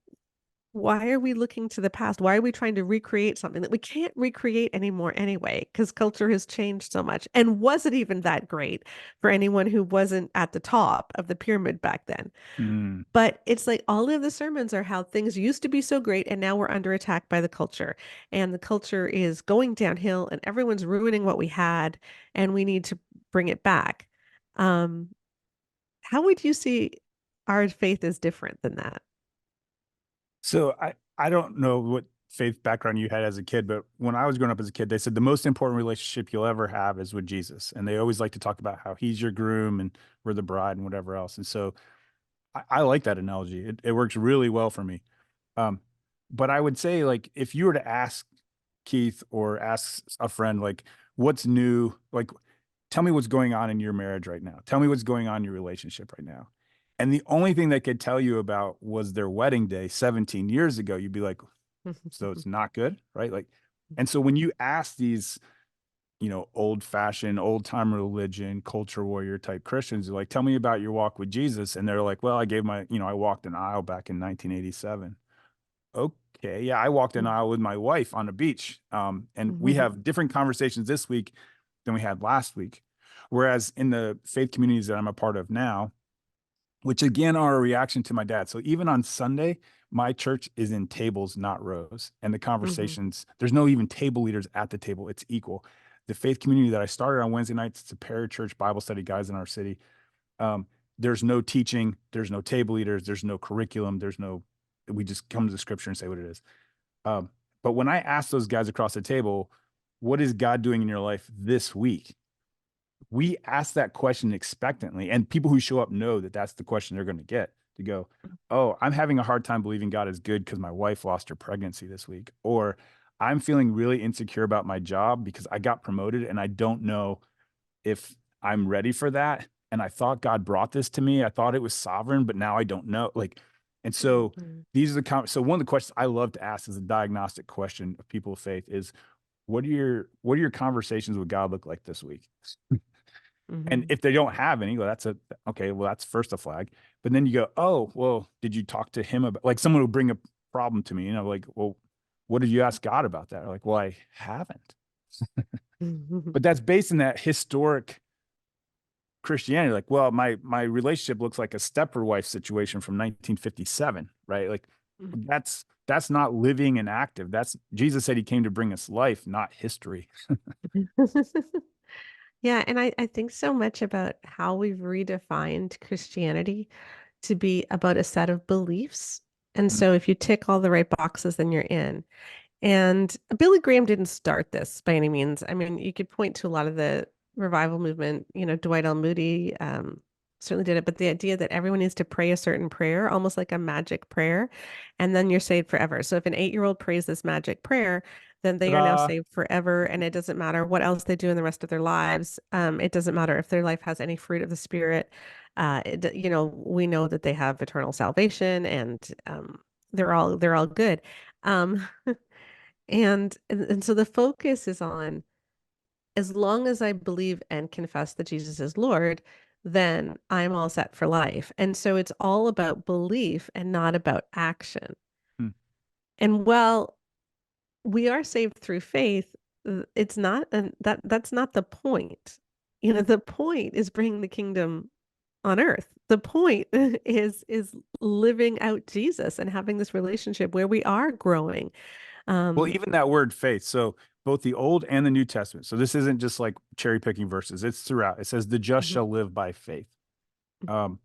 why are we looking to the past? Why are we trying to recreate something that we can't recreate anymore anyway? Because culture has changed so much. And was it even that great for anyone who wasn't at the top of the pyramid back then? Mm. But it's like all of the sermons are how things used to be so great and now we're under attack by the culture. And the culture is going downhill and everyone's ruining what we had and we need to bring it back. Um, how would you see our faith is different than that? So I don't know what faith background you had as a kid, but when I was growing up as a kid, they said the most important relationship you'll ever have is with Jesus. And they always like to talk about how he's your groom and we're the bride and whatever else. And so I like that analogy. It works really well for me. Um, but I would say, like, if you were to ask Keith or ask a friend, like, what's new, like, tell me what's going on in your marriage right now. Tell me what's going on in your relationship right now. And the only thing they could tell you about was their wedding day 17 years ago. You'd be like, so it's not good, right? Like, and so when you ask these, old fashioned, old time religion, culture warrior type Christians, you're like, tell me about your walk with Jesus. And they're like, well, I walked an aisle back in 1987. Okay. Yeah. I walked an aisle with my wife on a beach. And we have different conversations this week than we had last week. Whereas in the faith communities that I'm a part of now, which again are a reaction to my dad. So even on Sunday, my church is in tables, not rows. And the Mhm. conversations, there's no even table leaders at the table. It's equal. The faith community that I started on Wednesday nights, it's a parachurch Bible study guys in our city. Um, there's no teaching, there's no table leaders, there's no curriculum, we just come to the scripture and say what it is. Um, but when I ask those guys across the table, what is God doing in your life this week? We ask that question expectantly, and people who show up know that that's the question they're going to get, to go, oh, I'm having a hard time believing God is good because my wife lost her pregnancy this week, or I'm feeling really insecure about my job because I got promoted and I don't know if I'm ready for that. And I thought God brought this to me. I thought it was sovereign, but now I don't know. Like, and so Mhm. these are so one of the questions I love to ask as a diagnostic question of people of faith is, what do your conversations with God look like this week? And Mhm. if they don't have any, well, okay, well, that's first a flag. But then you go, oh, well, did you talk to him about, like, someone will bring a problem to me, like, well, what did you ask God about that? Or like, well, I haven't. Mhm. But that's based in that historic Christianity. Like, well, my relationship looks like a stepper wife situation from 1957, right? Like, that's not living and active. That's Jesus said he came to bring us life, not history. Yeah, and I think so much about how we've redefined Christianity to be about a set of beliefs. And Mm. so if you tick all the right boxes, then you're in. And Billy Graham didn't start this by any means. I mean, you could point to a lot of the revival movement, Dwight L. Moody certainly did it, but the idea that everyone needs to pray a certain prayer, almost like a magic prayer, and then you're saved forever. So if an 8-year-old prays this magic prayer, then they are now Ta-da. saved forever, and it doesn't matter what else they do in the rest of their lives. It doesn't matter if their life has any fruit of the Spirit. We know that they have eternal salvation, and they're all good. Um, and so the focus is on, as long as I believe and confess that Jesus is Lord, then I'm all set for life. And so it's all about belief and not about action. Mm. And while we are saved through faith, it's not that's not the point. The point is bringing the kingdom on earth. The point is living out Jesus and having this relationship where we are growing. Well, Um, even that word faith. So both the Old and the New Testament. So this isn't just like cherry picking verses. It's throughout. It says the just mhm, shall live by faith. Um,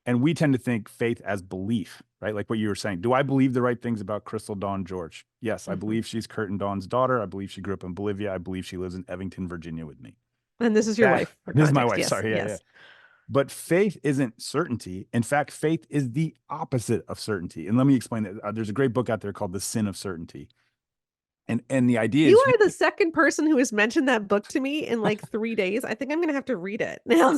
and we tend to think faith as belief, right? Like what you were saying. Do I believe the right things about Crystal Dawn George? Yes, I mhm. believe she's Kurt and Dawn's daughter. I believe she grew up in Bolivia. I believe she lives in Evington, Virginia with me. And this is your That wife for this is my context. wife. Yes, Sorry. Yeah, yeah. yes. But faith isn't certainty. In fact, faith is the opposite of certainty. And let me explain that. There's a great book out there called The Sin of Certainty. And the idea You is are the second person who has mentioned that book to me in like 3 days. I think I'm gonna have to read it now.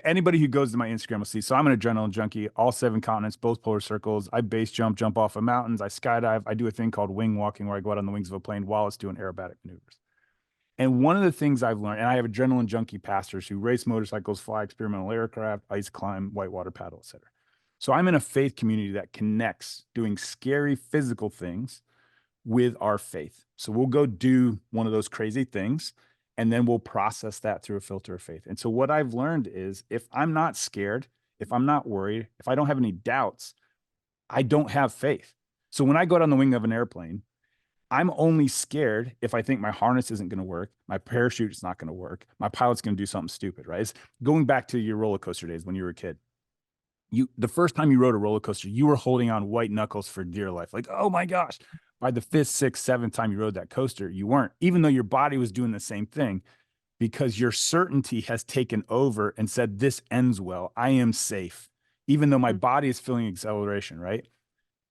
anybody who goes to my Instagram will see. So I'm an adrenaline junkie, all 7 continents, both polar circles. I base jump off of mountains. I skydive. I do a thing called wing walking where I go out on the wings of a plane while it's doing aerobatic maneuvers. And one of the things I've learned, and I have adrenaline junkie pastors who race motorcycles, fly experimental aircraft, ice climb, whitewater paddle, etc. So I'm in a faith community that connects doing scary physical things with our faith. So we'll go do one of those crazy things and then we'll process that through a filter of faith. And so what I've learned is if I'm not scared, if I'm not worried, if I don't have any doubts, I don't have faith. So when I go down the wing of an airplane, I'm only scared if I think my harness isn't going to work, my parachute is not going to work, my pilot's going to do something stupid, right? It's going back to your roller coaster days when you were a kid. The first time you rode a roller coaster, you were holding on white knuckles for dear life. Like, oh my gosh. By the fifth, sixth, seventh time you rode that coaster, you weren't, even though your body was doing the same thing, because your certainty has taken over and said, this ends well. I am safe, even though my Mhm, body is feeling acceleration, right?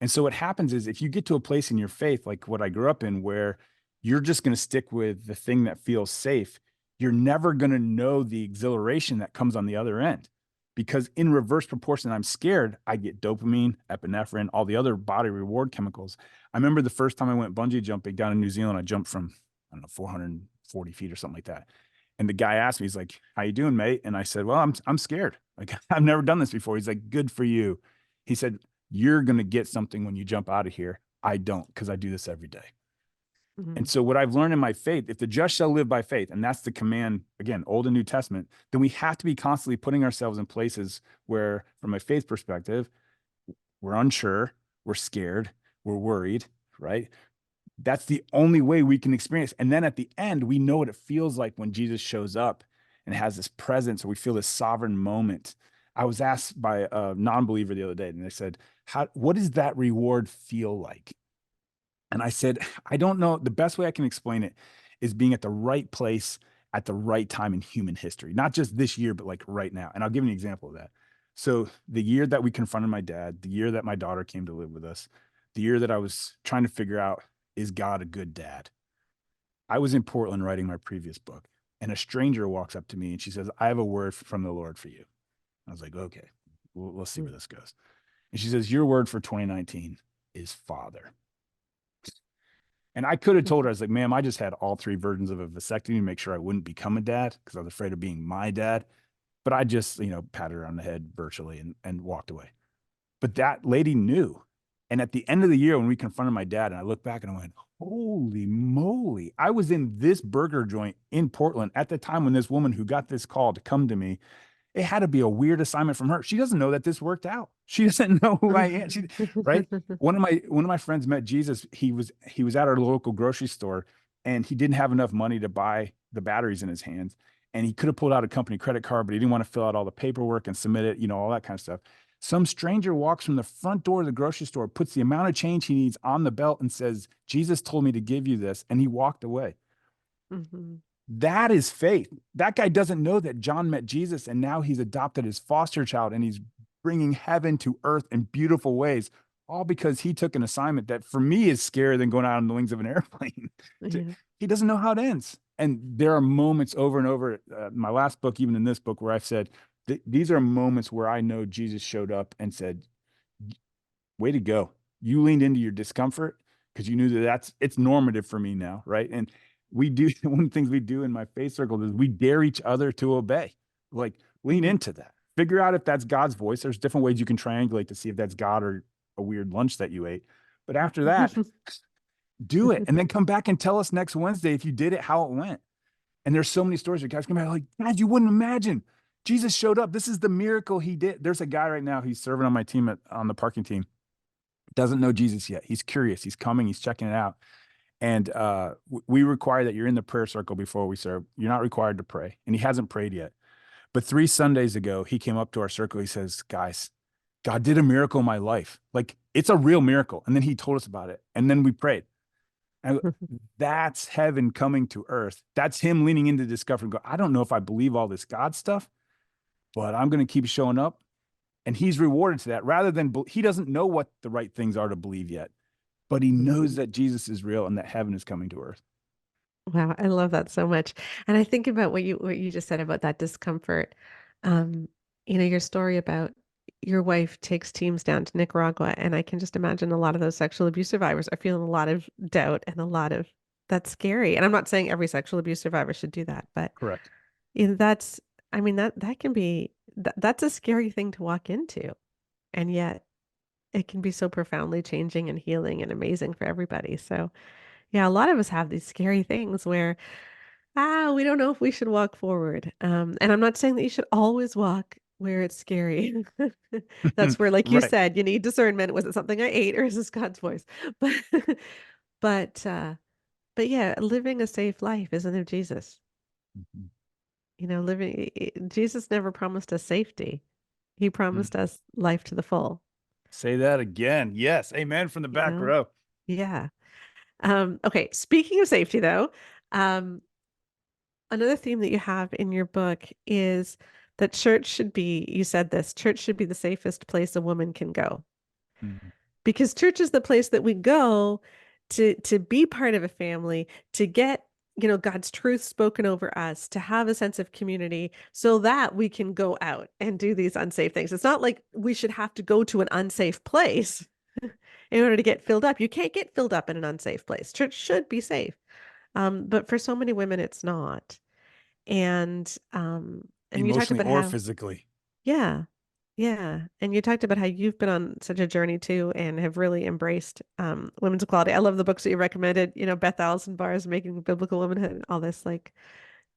And so what happens is if you get to a place in your faith, like what I grew up in, where you're just going to stick with the thing that feels safe, you're never going to know the exhilaration that comes on the other end. Because in reverse proportion, I'm scared, I get dopamine, epinephrine, all the other body reward chemicals. I remember the first time I went bungee jumping down in New Zealand, I jumped from, I don't know, 440 feet or something like that. And the guy asked me, he's like, how you doing, mate? And I said, well, I'm scared. Like, I've never done this before. He's like, good for you. He said, you're going to get something when you jump out of here. I don't, because I do this every day. And mhm, so, what I've learned in my faith, if the just shall live by faith, and that's the command, again, Old and New Testament, then we have to be constantly putting ourselves in places where, from a faith perspective, we're unsure, we're scared, we're worried, right? That's the only way we can experience. And then at the end, we know what it feels like when Jesus shows up and has this presence, or we feel this sovereign moment. I was asked by a non-believer the other day, and they said, what does that reward feel like? And I said, I don't know. The best way I can explain it is being at the right place at the right time in human history, not just this year, but like right now. And I'll give you an example of that. So, the year that we confronted my dad, the year that my daughter came to live with us, the year that I was trying to figure out, is God a good dad? I was in Portland writing my previous book, and a stranger walks up to me and she says, I have a word from the Lord for you. I was like, okay, we'll see where mhm, this goes. And she says, your word for 2019 is father. And I could have told her, I mhm, was like, ma'am, I just had all 3 versions of a vasectomy to make sure I wouldn't become a dad because I was afraid of being my dad. But I just, patted her on the head virtually and walked away. But that lady knew. And at the end of the year, when we confronted my dad, and I looked back and I went, holy moly, I was in this burger joint in Portland at the time when this woman who got this call to come to me, it had to be a weird assignment from her. She doesn't know that this worked out. She doesn't know who I am. She, right? One of my friends met Jesus. He was at our local grocery store and he didn't have enough money to buy the batteries in his hands. And he could have pulled out a company credit card, but he didn't want to fill out all the paperwork and submit it, all that kind of stuff. Some stranger walks from the front door of the grocery store, puts the amount of change he needs on the belt and says, Jesus told me to give you this. And he walked away. mhm, That is faith. That guy doesn't know that John met Jesus and now he's adopted his foster child and he's bringing heaven to earth in beautiful ways, all because he took an assignment that for me is scarier than going out on the wings of an airplane. yeah. He doesn't know how it ends. And there are moments over and over, my last book, even in this book, where I've said, these are moments where I know Jesus showed up and said, way to go. You leaned into your discomfort because you knew it's normative for me now, right? And we do one of the things we do in my faith circle is we dare each other to obey. Like lean Mhm. into that. Figure out if that's God's voice. There's different ways you can triangulate to see if that's God or a weird lunch that you ate. But after that, do it. And then come back and tell us next Wednesday if you did it, how it went. And there's so many stories where guys come back like, God, you wouldn't imagine. Jesus showed up. This is the miracle he did. There's a guy right now, he's serving on my team on the parking team. doesn't know Jesus yet. He's curious. He's coming. He's checking it out. And we require that you're in the prayer circle before we serve. You're not required to pray. And he hasn't prayed yet. But 3 Sundays ago, he came up to our circle. He says, guys, God did a miracle in my life. Like, it's a real miracle. And then he told us about it. And then we prayed. And that's heaven coming to earth. That's him leaning into discovery and go, I don't know if I believe all this God stuff, but I'm going to keep showing up. And he's rewarded to that rather than he doesn't know what the right things are to believe yet, but he knows that Jesus is real and that heaven is coming to earth. Wow, I love that so much. And I think about what you just said about that discomfort. Um, your story about your wife takes teams down to Nicaragua, and I can just imagine a lot of those sexual abuse survivors are feeling a lot of doubt and a lot of that's scary. And I'm not saying every sexual abuse survivor should do that, but Correct. that's I mean that can be that's a scary thing to walk into. And yet it can be so profoundly changing and healing and amazing for everybody. So yeah, a lot of us have these scary things where, we don't know if we should walk forward. And I'm not saying that you should always walk where it's scary. That's where, like you Right. said, you need discernment. Was it something I ate or is this God's voice? But, but, uh, but yeah, living a safe life isn't of Jesus. Mhm. Jesus never promised us safety. He Mm. promised us life to the full, Say that again. Yes. Amen from the you back know? row. Yeah. Okay. Speaking of safety though, um, another theme that you have in your book is that church should be, you said this, church should be the safest place a woman can go. Mhm. Because church is the place that we go to be part of a family, to get, God's truth spoken over us, to have a sense of community so that we can go out and do these unsafe things. It's not like we should have to go to an unsafe place in order to get filled up. You can't get filled up in an unsafe place. Church should be safe. But for so many women, it's not. And you talked Emotionally about or how, physically. yeah, yeah. And you talked about how you've been on such a journey too and have really embraced women's equality. I love the books that you recommended, Beth Allison Barr's Making Biblical Womanhood and all this, like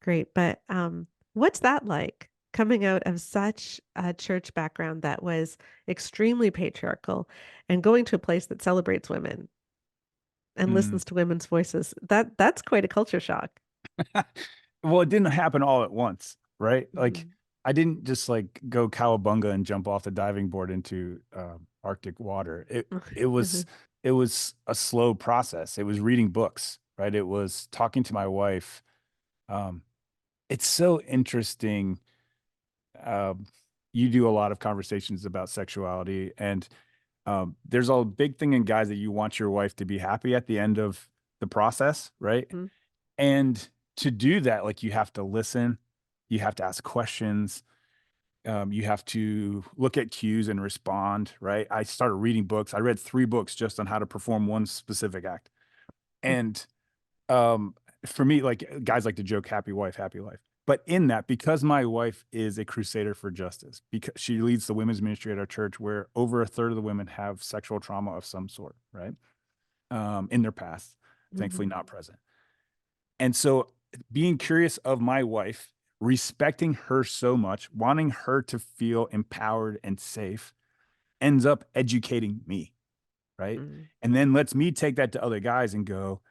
great. But what's that like coming out of such a church background that was extremely patriarchal and going to a place that celebrates women and Mm. listens to women's voices? That's quite a culture shock. Well, it didn't happen all at once, right? Like, Hmm. I didn't just like go cowabunga and jump off the diving board into Arctic water. It was a slow process. It was reading books, right? It was talking to my wife. Um, it's so interesting. Um, you do a lot of conversations about sexuality, and there's a big thing in guys that you want your wife to be happy at the end of the process, right? And to do that, like, you have to listen, you have to ask questions, you have to look at cues and respond, right? I started reading books. I read 3 books just on how to perform one specific act. And um, for me, like, guys like to joke, happy wife, happy life. But in that, because my wife is a crusader for justice, because she leads the women's ministry at our church, where over a third of the women have sexual trauma of some sort, right? In their past, thankfully Hmm. not present. And so, being curious of my wife, respecting her so much, wanting her to feel empowered and safe, ends up educating me, right? Hmm. And then lets me take that to other guys and go,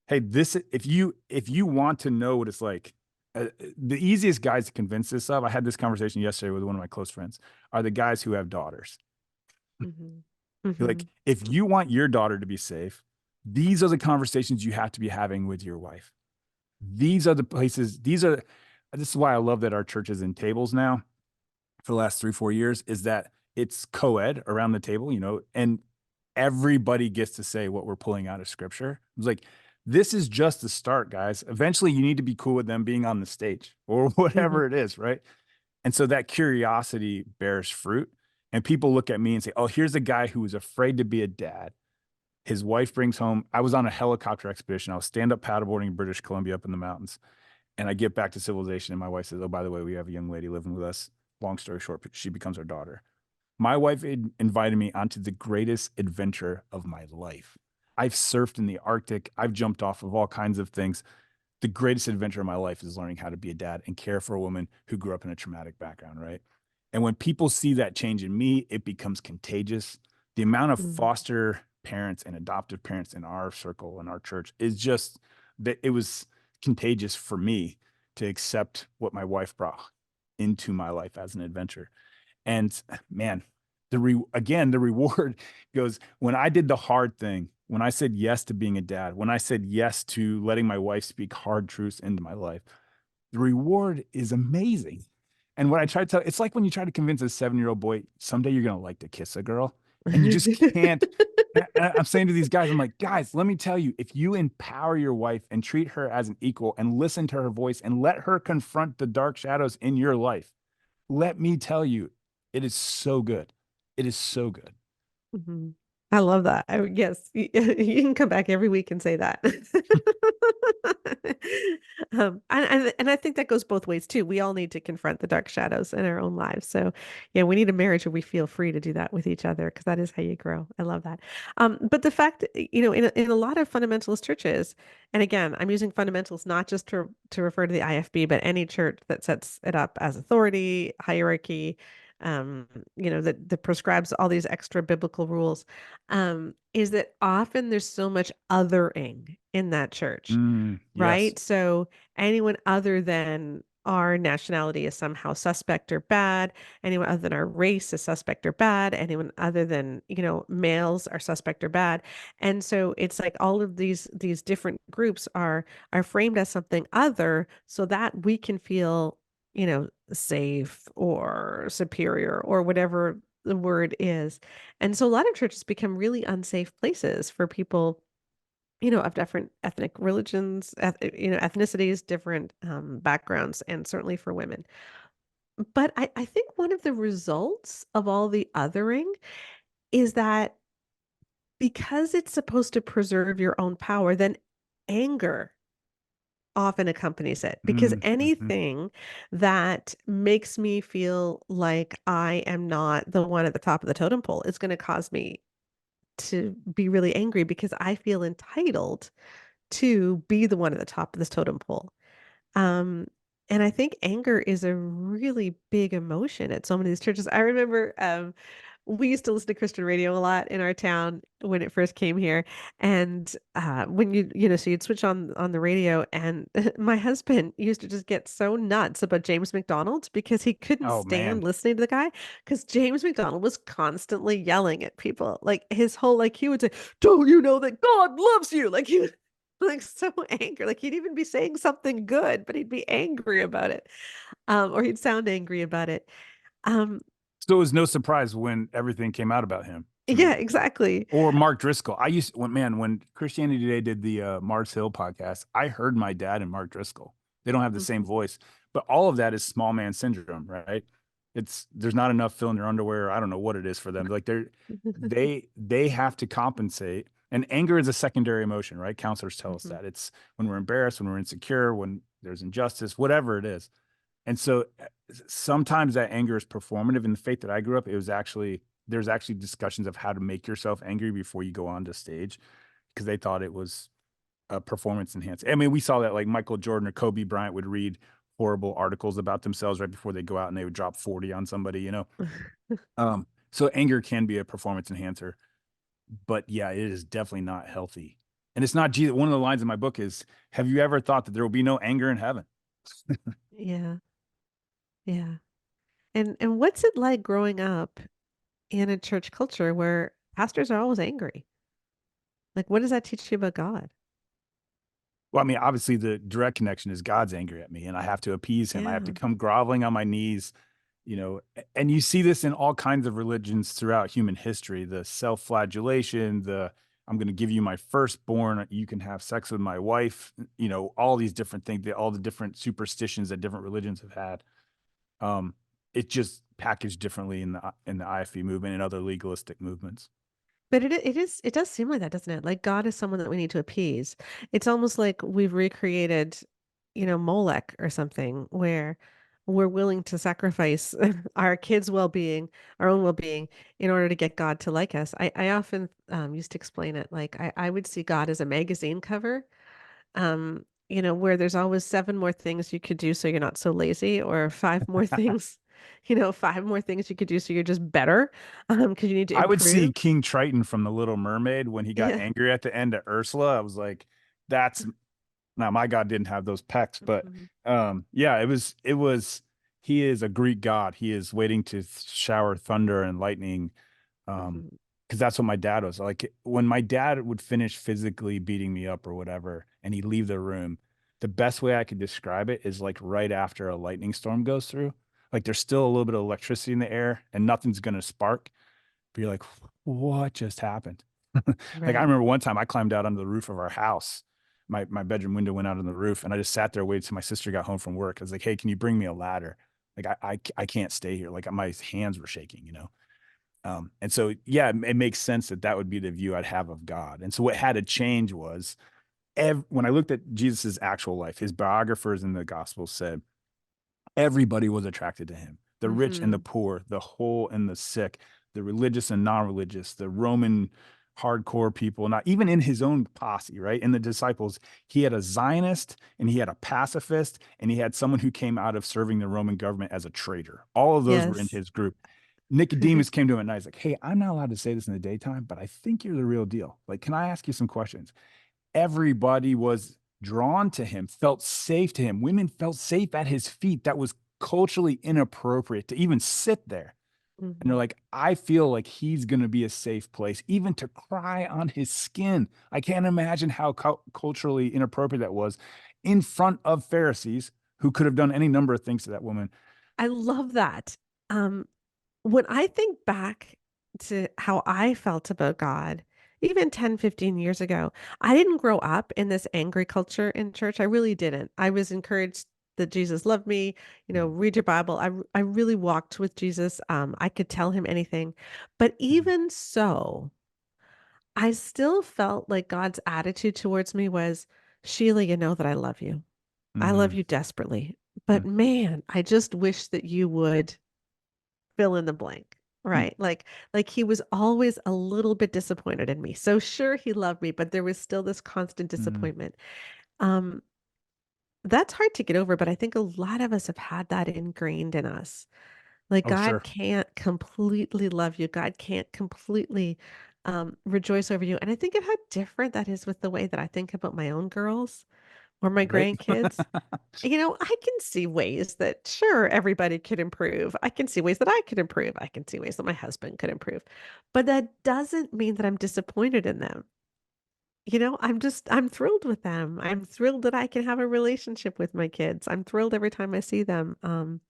hey, this, if you want to know what it's like, the easiest guys to convince this of, I had this conversation yesterday with one of my close friends, are the guys who have daughters. Hmm. Like, Hmm. if you want your daughter to be safe, these are the conversations you have to be having with your wife. These are the places, this is why I love that our church is in tables now for the last 3, 4 years, is that it's co-ed around the table, and everybody gets to say what we're pulling out of scripture. It's like, this is just the start, guys. Eventually you need to be cool with them being on the stage or whatever it is, right? And so that curiosity bears fruit. And people look at me and say, oh, here's a guy who was afraid to be a dad. His wife brings home, I was on a helicopter expedition. I was stand-up paddleboarding in British Columbia up in the mountains. And I get back to civilization, and my wife says, oh, by the way, we have a young lady living with us. Long story short, she becomes our daughter. My wife invited me onto the greatest adventure of my life. I've surfed in the Arctic. I've jumped off of all kinds of things. The greatest adventure of my life is learning how to be a dad and care for a woman who grew up in a traumatic background, right? And when people see that change in me, it becomes contagious. The amount of Mm. foster parents and adoptive parents in our circle in our church is just that it was contagious for me to accept what my wife brought into my life as an adventure. And man, again, the reward goes when I did the hard thing, when I said yes to being a dad, when I said yes to letting my wife speak hard truths into my life, the reward is amazing. And what I try to tell, it's like when you try to convince a 7-year-old boy, someday you're going to like to kiss a girl, and you just can't. I'm saying to these guys, I'm like, guys, let me tell you, if you empower your wife and treat her as an equal and listen to her voice and let her confront the dark shadows in your life, let me tell you, it is so good. It is so good. Mhm. I love that. Yes, you can come back every week and say that. And I think that goes both ways too. We all need to confront the dark shadows in our own lives. So, yeah, we need a marriage where we feel free to do that with each other because that is how you grow. I love that. But the fact, in a lot of fundamentalist churches, and again, I'm using fundamentals not just to refer to the IFB, but any church that sets it up as authority, hierarchy, um, that prescribes all these extra biblical rules, is that often there's so much othering in that church, Yes. right? So anyone other than our nationality is somehow suspect or bad. Anyone other than our race is suspect or bad. Anyone other than, males are suspect or bad. And so it's like all of these different groups are framed as something other so that we can feel, safe or superior or whatever the word is. And so a lot of churches become really unsafe places for people, of different ethnic religions, ethnicities, different backgrounds, and certainly for women. But I think one of the results of all the othering is that because it's supposed to preserve your own power, then anger often accompanies it because Mm-hmm. anything that makes me feel like I am not the one at the top of the totem pole is going to cause me to be really angry because I feel entitled to be the one at the top of this totem pole. Um, and I think anger is a really big emotion at so many of these churches. I remember we used to listen to Christian radio a lot in our town when it first came here. And when so you'd switch on the radio, and my husband used to just get so nuts about James McDonald because he couldn't Oh stand man. listening to the guy because James McDonald was constantly yelling at people. Like his whole like he would say, "Don't you know that God loves you?" Like he was like so angry. Like he'd even be saying something good, but he'd be angry about it. Or he'd sound angry about it. Um, So it was no surprise when everything came out about him to yeah, me. exactly. Or Mark Driscoll. When Christianity Today did the Mars Hill podcast, I heard my dad and Mark Driscoll. They don't have the same Mhm. voice, but all of that is small man syndrome, right? There's not enough filling their underwear. I don't know what it is for them. Like they have to compensate. And anger is a secondary emotion, right? Counselors tell us Mhm. that. It's when we're embarrassed, when we're insecure, when there's injustice, whatever it is. And so sometimes that anger is performative. In the faith that I grew up, there's actually discussions of how to make yourself angry before you go on to stage because they thought it was a performance enhancer. I mean, we saw that like Michael Jordan or Kobe Bryant would read horrible articles about themselves right before they go out and they would drop 40 on somebody. So anger can be a performance enhancer, but yeah, it is definitely not healthy. And it's not Jesus. One of the lines in my book is, have you ever thought that there will be no anger in heaven? Yeah, yeah. And what's it like growing up in a church culture where pastors are always angry? Like, what does that teach you about God? Well, I mean, obviously the direct connection is God's angry at me and I have to appease him. I have to Yeah. come groveling on my knees, and you see this in all kinds of religions throughout human history, the self-flagellation, the I'm going to give you my firstborn, you can have sex with my wife, all these different things, all the different superstitions that different religions have had. Um, it's just packaged differently in the IFB movement and other legalistic movements. But it does seem like that, doesn't it? Like God is someone that we need to appease. It's almost like we've recreated, Molech or something where we're willing to sacrifice our kids' well-being, our own well-being in order to get God to like us. I often used to explain it like I would see God as a magazine cover, where there's always seven more things you could do so you're not so lazy, or five more things five more things you could do so you're just better, because you need to I would see improve. King Triton from The Little Mermaid when he got Yeah. angry at the end of Ursula. I was like, that's now my God didn't have those pecs, but Mhm. yeah, it was he is a Greek god. He is waiting to shower thunder and lightning. Um, Mhm. because that's what my dad was like. When my dad would finish physically beating me up or whatever, and he'd leave the room, the best way I could describe it is like right after a lightning storm goes through. Like there's still a little bit of electricity in the air and nothing's gonna spark. But you're like, what just happened? Like I Right. remember one time I climbed out onto the roof of our house. My bedroom window went out on the roof, and I just sat there waiting till my sister got home from work. I was like, hey, can you bring me a ladder? Like I can't stay here. Like my hands were shaking, you know? And so, yeah, it makes sense that that would be the view I'd have of God. And so what had to change was when I looked at Jesus's actual life, his biographers in the gospels said everybody was attracted to him, the rich and the Mhm. poor, the whole and the sick, the religious and non-religious, the Roman hardcore people, not even in his own posse, right? In the disciples, he had a Zionist and he had a pacifist and he had someone who came out of serving the Roman government as a traitor. All of those were in Yes. his group. Nicodemus came to him at night. He's like, hey, I'm not allowed to say this in the daytime, but I think you're the real deal. Like, can I ask you some questions? Everybody was drawn to him, felt safe to him. Women felt safe at his feet. That was culturally inappropriate to even sit there. And they're Mhm. like, I feel like he's going to be a safe place, even to cry on his skin. I can't imagine how culturally inappropriate that was in front of Pharisees who could have done any number of things to that woman. I love that. Um, when I think back to how I felt about God, even 10, 15 years ago, I didn't grow up in this angry culture in church. I really didn't. I was encouraged that Jesus loved me, Mm, read your Bible. I really walked with Jesus. I could tell him anything. But mm, even so, I still felt like God's attitude towards me was, Sheila, you know that I love you. I love mm, you desperately. mm, But man, I just wish that you would fill in the blank, mm, right? Like he was always a little bit disappointed in me. So sure he loved me, but there was still this constant mm. disappointment. Um that's hard to get over, but I think a lot of us have had that ingrained in us. Like Oh, God sure. can't completely love you. God can't completely rejoice over you. And I think of how different that is with the way that I think about my own girls or my Right. grandkids. I can see ways that, sure, everybody could improve. I can see ways that I could improve. I can see ways that my husband could improve. But that doesn't mean that I'm disappointed in them. I'm thrilled with them. I'm thrilled that I can have a relationship with my kids. I'm thrilled every time I see them. And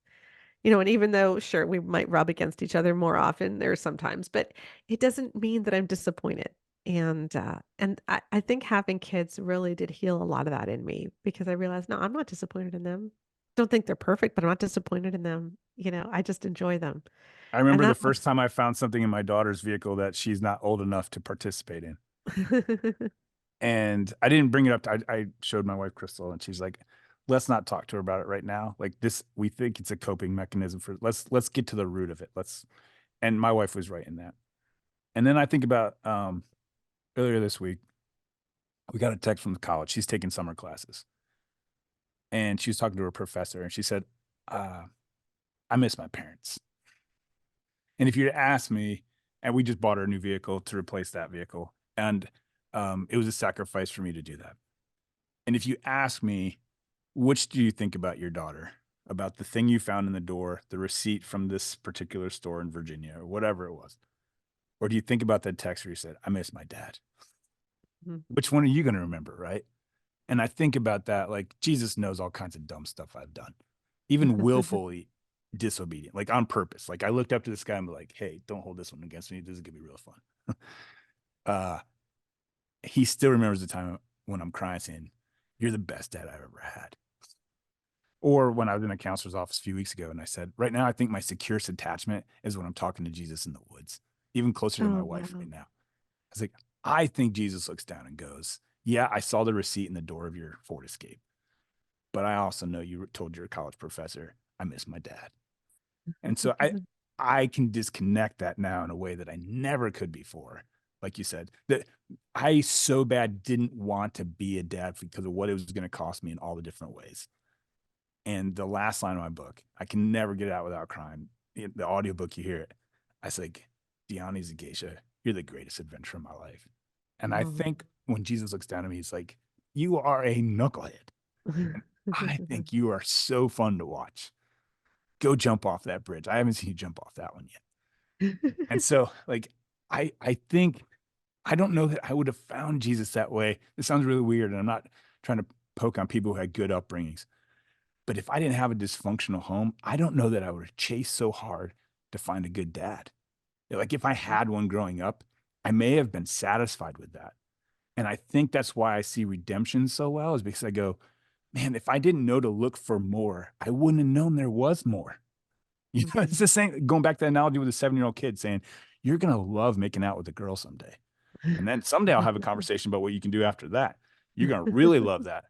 even though, sure, we might rub against each other more often there sometimes, but it doesn't mean that I'm disappointed. And I think having kids really did heal a lot of that in me because I realized, no, I'm not disappointed in them. Don't think they're perfect, but I'm not disappointed in them. I just enjoy them. I And remember the that first must time I found something in my daughter's vehicle that she's not old enough to participate in. And I didn't bring it up. I showed my wife Crystal, and she's like, "Let's not talk to her about it right now. Like this, we think it's a coping mechanism for. Let's get to the root of it. Let's." And my wife was right in that. And then I think about earlier this week, we got a text from the college. She's taking summer classes, and she was talking to her professor, and she said, uh, "I miss my parents." And if you'd asked me, and we just bought her a new vehicle to replace that vehicle, and it was a sacrifice for me to do that. And if you ask me, which do you think about your daughter? About the thing you found in the door, the receipt from this particular store in Virginia, or whatever it was? Or do you think about that text where you said, I miss my dad? Mhm. Which one are you going to remember, right? And I think about that, like Jesus knows all kinds of dumb stuff I've done, even willfully disobedient, like on purpose. Like I looked up to this guy and be like, hey, don't hold this one against me. This is gonna be real fun. uh, he still remembers the time when I'm crying saying, you're the best dad I've ever had. Or when I was in a counselor's office a few weeks ago and I said, right now, I think my securest attachment is when I'm talking to Jesus in the woods, even closer to my Oh, wife wow. right now. I was like, I think Jesus looks down and goes, yeah, I saw the receipt in the door of your Ford Escape, but I also know you told your college professor, I miss my dad. And so I can disconnect that now in a way that I never could before. Like you said, that I so bad didn't want to be a dad because of what it was going to cost me in all the different ways. And the last line of my book, I can never get it out without crying. The audiobook, you hear it. I was like, Diani Zageisha, you're the greatest adventure of my life. And I Oh. think when Jesus looks down at me, he's like, you are a knucklehead. And I think you are so fun to watch. Go jump off that bridge. I haven't seen you jump off that one yet. And so, like, I think I don't know that I would have found Jesus that way. This sounds really weird, and I'm not trying to poke on people who had good upbringings. But if I didn't have a dysfunctional home, I don't know that I would have chased so hard to find a good dad. Like if I had one growing up, I may have been satisfied with that. And I think that's why I see redemption so well, is because I go, man, if I didn't know to look for more, I wouldn't have known there was more. You know, it's Mhm. the same, going back to the analogy with a 7-year-old kid saying, you're going to love making out with a girl someday. And then someday I'll have a conversation about what you can do after that. You're going to really love that.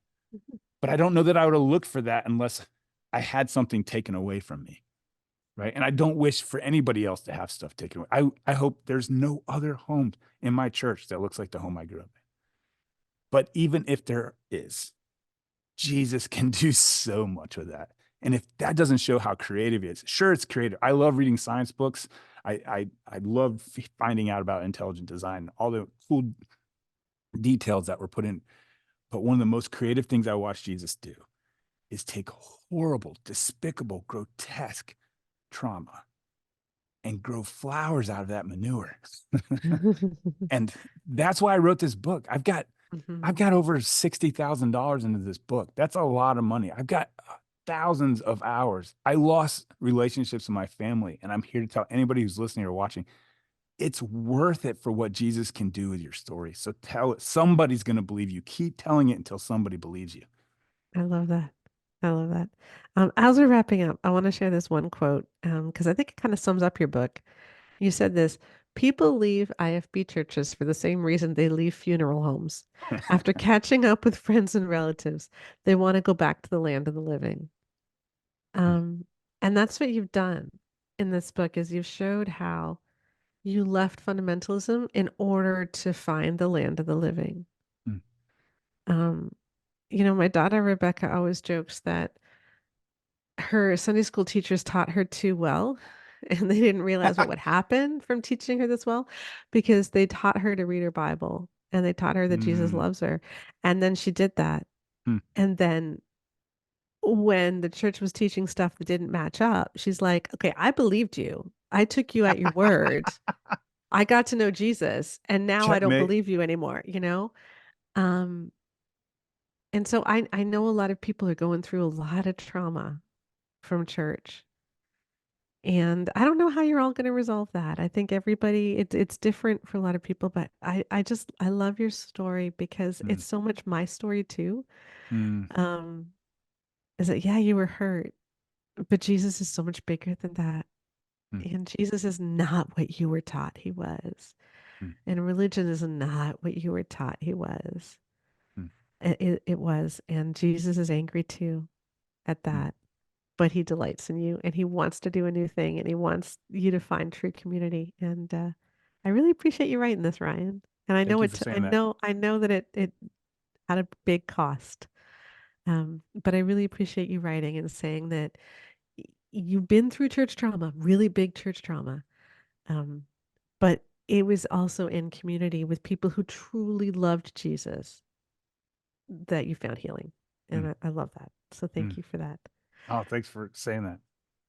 But I don't know that I would have looked for that unless I had something taken away from me. Right. And I don't wish for anybody else to have stuff taken away. I hope there's no other home in my church that looks like the home I grew up in. But even if there is, Jesus can do so much with that. And if that doesn't show how creative he is, sure, it's creative. I love reading science books. I love finding out about intelligent design, all the cool details that were put in. But one of the most creative things I watched Jesus do is take horrible, despicable, grotesque trauma and grow flowers out of that manure. And that's why I wrote this book. I've got over $60,000 into this book. That's a lot of money. I've got thousands of hours. I lost relationships with my family, and I'm here to tell anybody who's listening or watching, it's worth it for what Jesus can do with your story. So tell it. Somebody's going to believe you. Keep telling it until somebody believes you. I love that. I love that. As we're wrapping up, I want to share this one quote because I think it kind of sums up your book. You said this: people leave IFB churches for the same reason they leave funeral homes. After catching up with friends and relatives, they want to go back to the land of the living. Um, and that's what you've done in this book is you've showed how you left fundamentalism in order to find the land of the living. Mm. Um, my daughter Rebecca always jokes that her Sunday school teachers taught her too well, and they didn't realize what would happen from teaching her this well because they taught her to read her Bible and they taught her that Jesus Mm. loves her. And then she did that. Mm. And then when the church was teaching stuff that didn't match up, she's like, okay, I believed you. I took you at your word. I got to know Jesus, and now I don't Checkmate. believe you anymore. Um, and so I know a lot of people are going through a lot of trauma from church. And I don't know how you're all going to resolve that. I think everybody it's different for a lot of people, but I love your story because Mm. it's so much my story too. Mm. Um, is that yeah, you were hurt, but Jesus is so much bigger than that. Mm. And Jesus is not what you were taught he was. Mm. And religion is not what you were taught he was. Mm. It was. And Jesus is angry too at Mm. that. But he delights in you and he wants to do a new thing and he wants you to find true community. And I really appreciate you writing this, Ryan. And Thank you for I saying that. know that it had a big cost. But I really appreciate you writing and saying that you've been through church trauma, really big church trauma. Um, but it was also in community with people who truly loved Jesus that you found healing. And Mm. I love that. So thank Mm. you for that. Oh, thanks for saying that.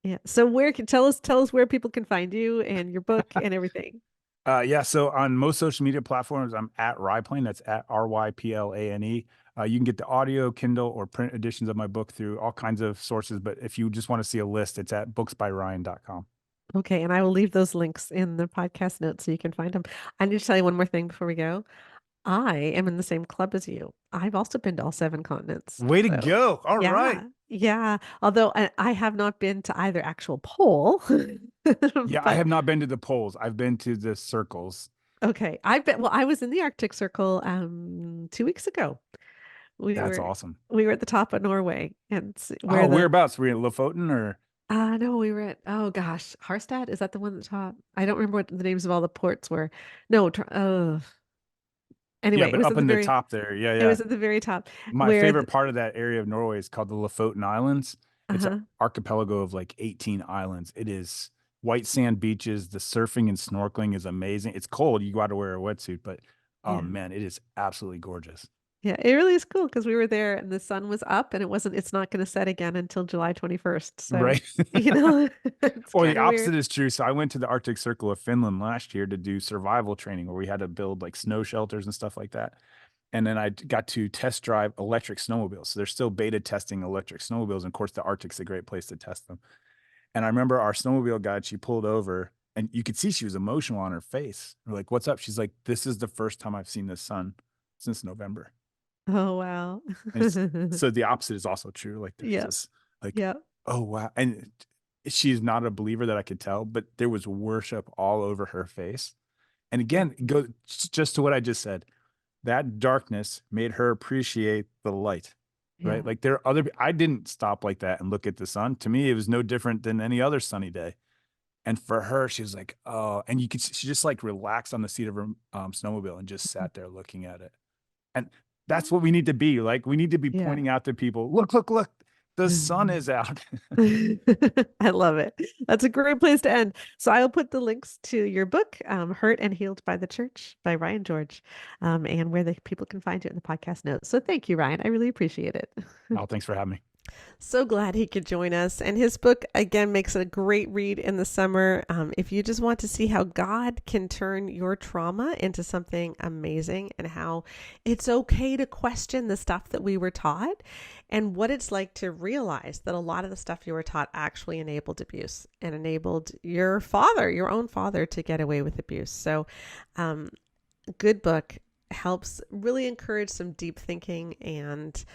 Yeah. So where can tell us where people can find you and your book and everything. Yeah, so on most social media platforms, I'm at Ryplane. That's at RYPLANE. You can get the audio, Kindle, or print editions of my book through all kinds of sources. But if you just want to see a list, it's at booksbyryan.com. Okay, and I will leave those links in the podcast notes so you can find them. I need to tell you one more thing before we go. I am in the same club as you. I've also been to all seven continents. Way to So go. All right. yeah, yeah. Although I have not been to either actual pole, Yeah, I but have not been to the poles. I've been to the circles. okay. I was in the Arctic Circle 2 weeks ago. We That's were awesome. we were at the top of Norway and Oh, where the whereabouts? Were you in Lofoten or? no, we were at, oh gosh, Harstad. Is that the one at the top? I don't remember what the names of all the ports were. No, Yeah, anyway, but up in the top there. Yeah, it yeah. was at the very top My where favorite part of that area of Norway is called the Lofoten Islands. It's an Uh-huh. archipelago of like 18 islands. It is white sand beaches. The surfing and snorkeling is amazing. It's cold. You got to wear a wetsuit, but oh Yeah. man, it is absolutely gorgeous. Yeah, it really is cool because we were there and the sun was up and it's not going to set again until July 21st. So, Right. you know, it's Or the kind of weird. opposite is true. So I went to the Arctic Circle of Finland last year to do survival training where we had to build like snow shelters and stuff like that. And then I got to test drive electric snowmobiles. So they're still beta testing electric snowmobiles. And of course, the Arctic's a great place to test them. And I remember our snowmobile guide, she pulled over and you could see she was emotional on her face. We're like, what's up? She's like, this is the first time I've seen the sun since November. Oh, wow. And so the opposite is also true. Like there's Yeah. this like, Yeah. oh wow. And she's not a believer that I could tell, but there was worship all over her face. And again, go just to what I just said. That darkness made her appreciate the light. Yeah. Right. Like there are other I didn't stop like that and look at the sun. To me, it was no different than any other sunny day. And for her, she was like, oh, and you could she just like relaxed on the seat of her snowmobile and just sat there looking at it. And that's what we need to be. Like we need to be Yeah. pointing out to people, look, look, look, the sun is out. I love it. That's a great place to end. So I'll put the links to your book, Hurt and Healed by the Church by Ryan George, and where the people can find you in the podcast notes. So thank you, Ryan. I really appreciate it. Oh, thanks for having me. So glad he could join us. And his book, again, makes it a great read in the summer. If you just want to see how God can turn your trauma into something amazing and how it's okay to question the stuff that we were taught and what it's like to realize that a lot of the stuff you were taught actually enabled abuse and enabled your father, your own father, to get away with abuse. So, good book. Helps really encourage some deep thinking and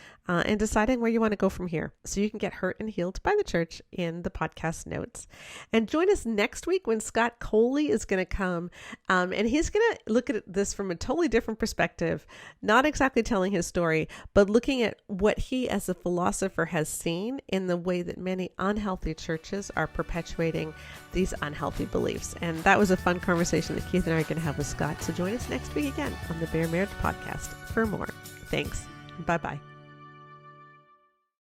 deciding where you want to go from here. So you can get Hurt and Healed by the Church in the podcast notes. And join us next week when Scott Coley is going to come and he's going to look at this from a totally different perspective, not exactly telling his story, but looking at what he as a philosopher has seen in the way that many unhealthy churches are perpetuating these unhealthy beliefs. And that was a fun conversation that Keith and I are going to have with Scott. So join us next week again on the Bare Marriage Podcast for more. Thanks. Bye-bye.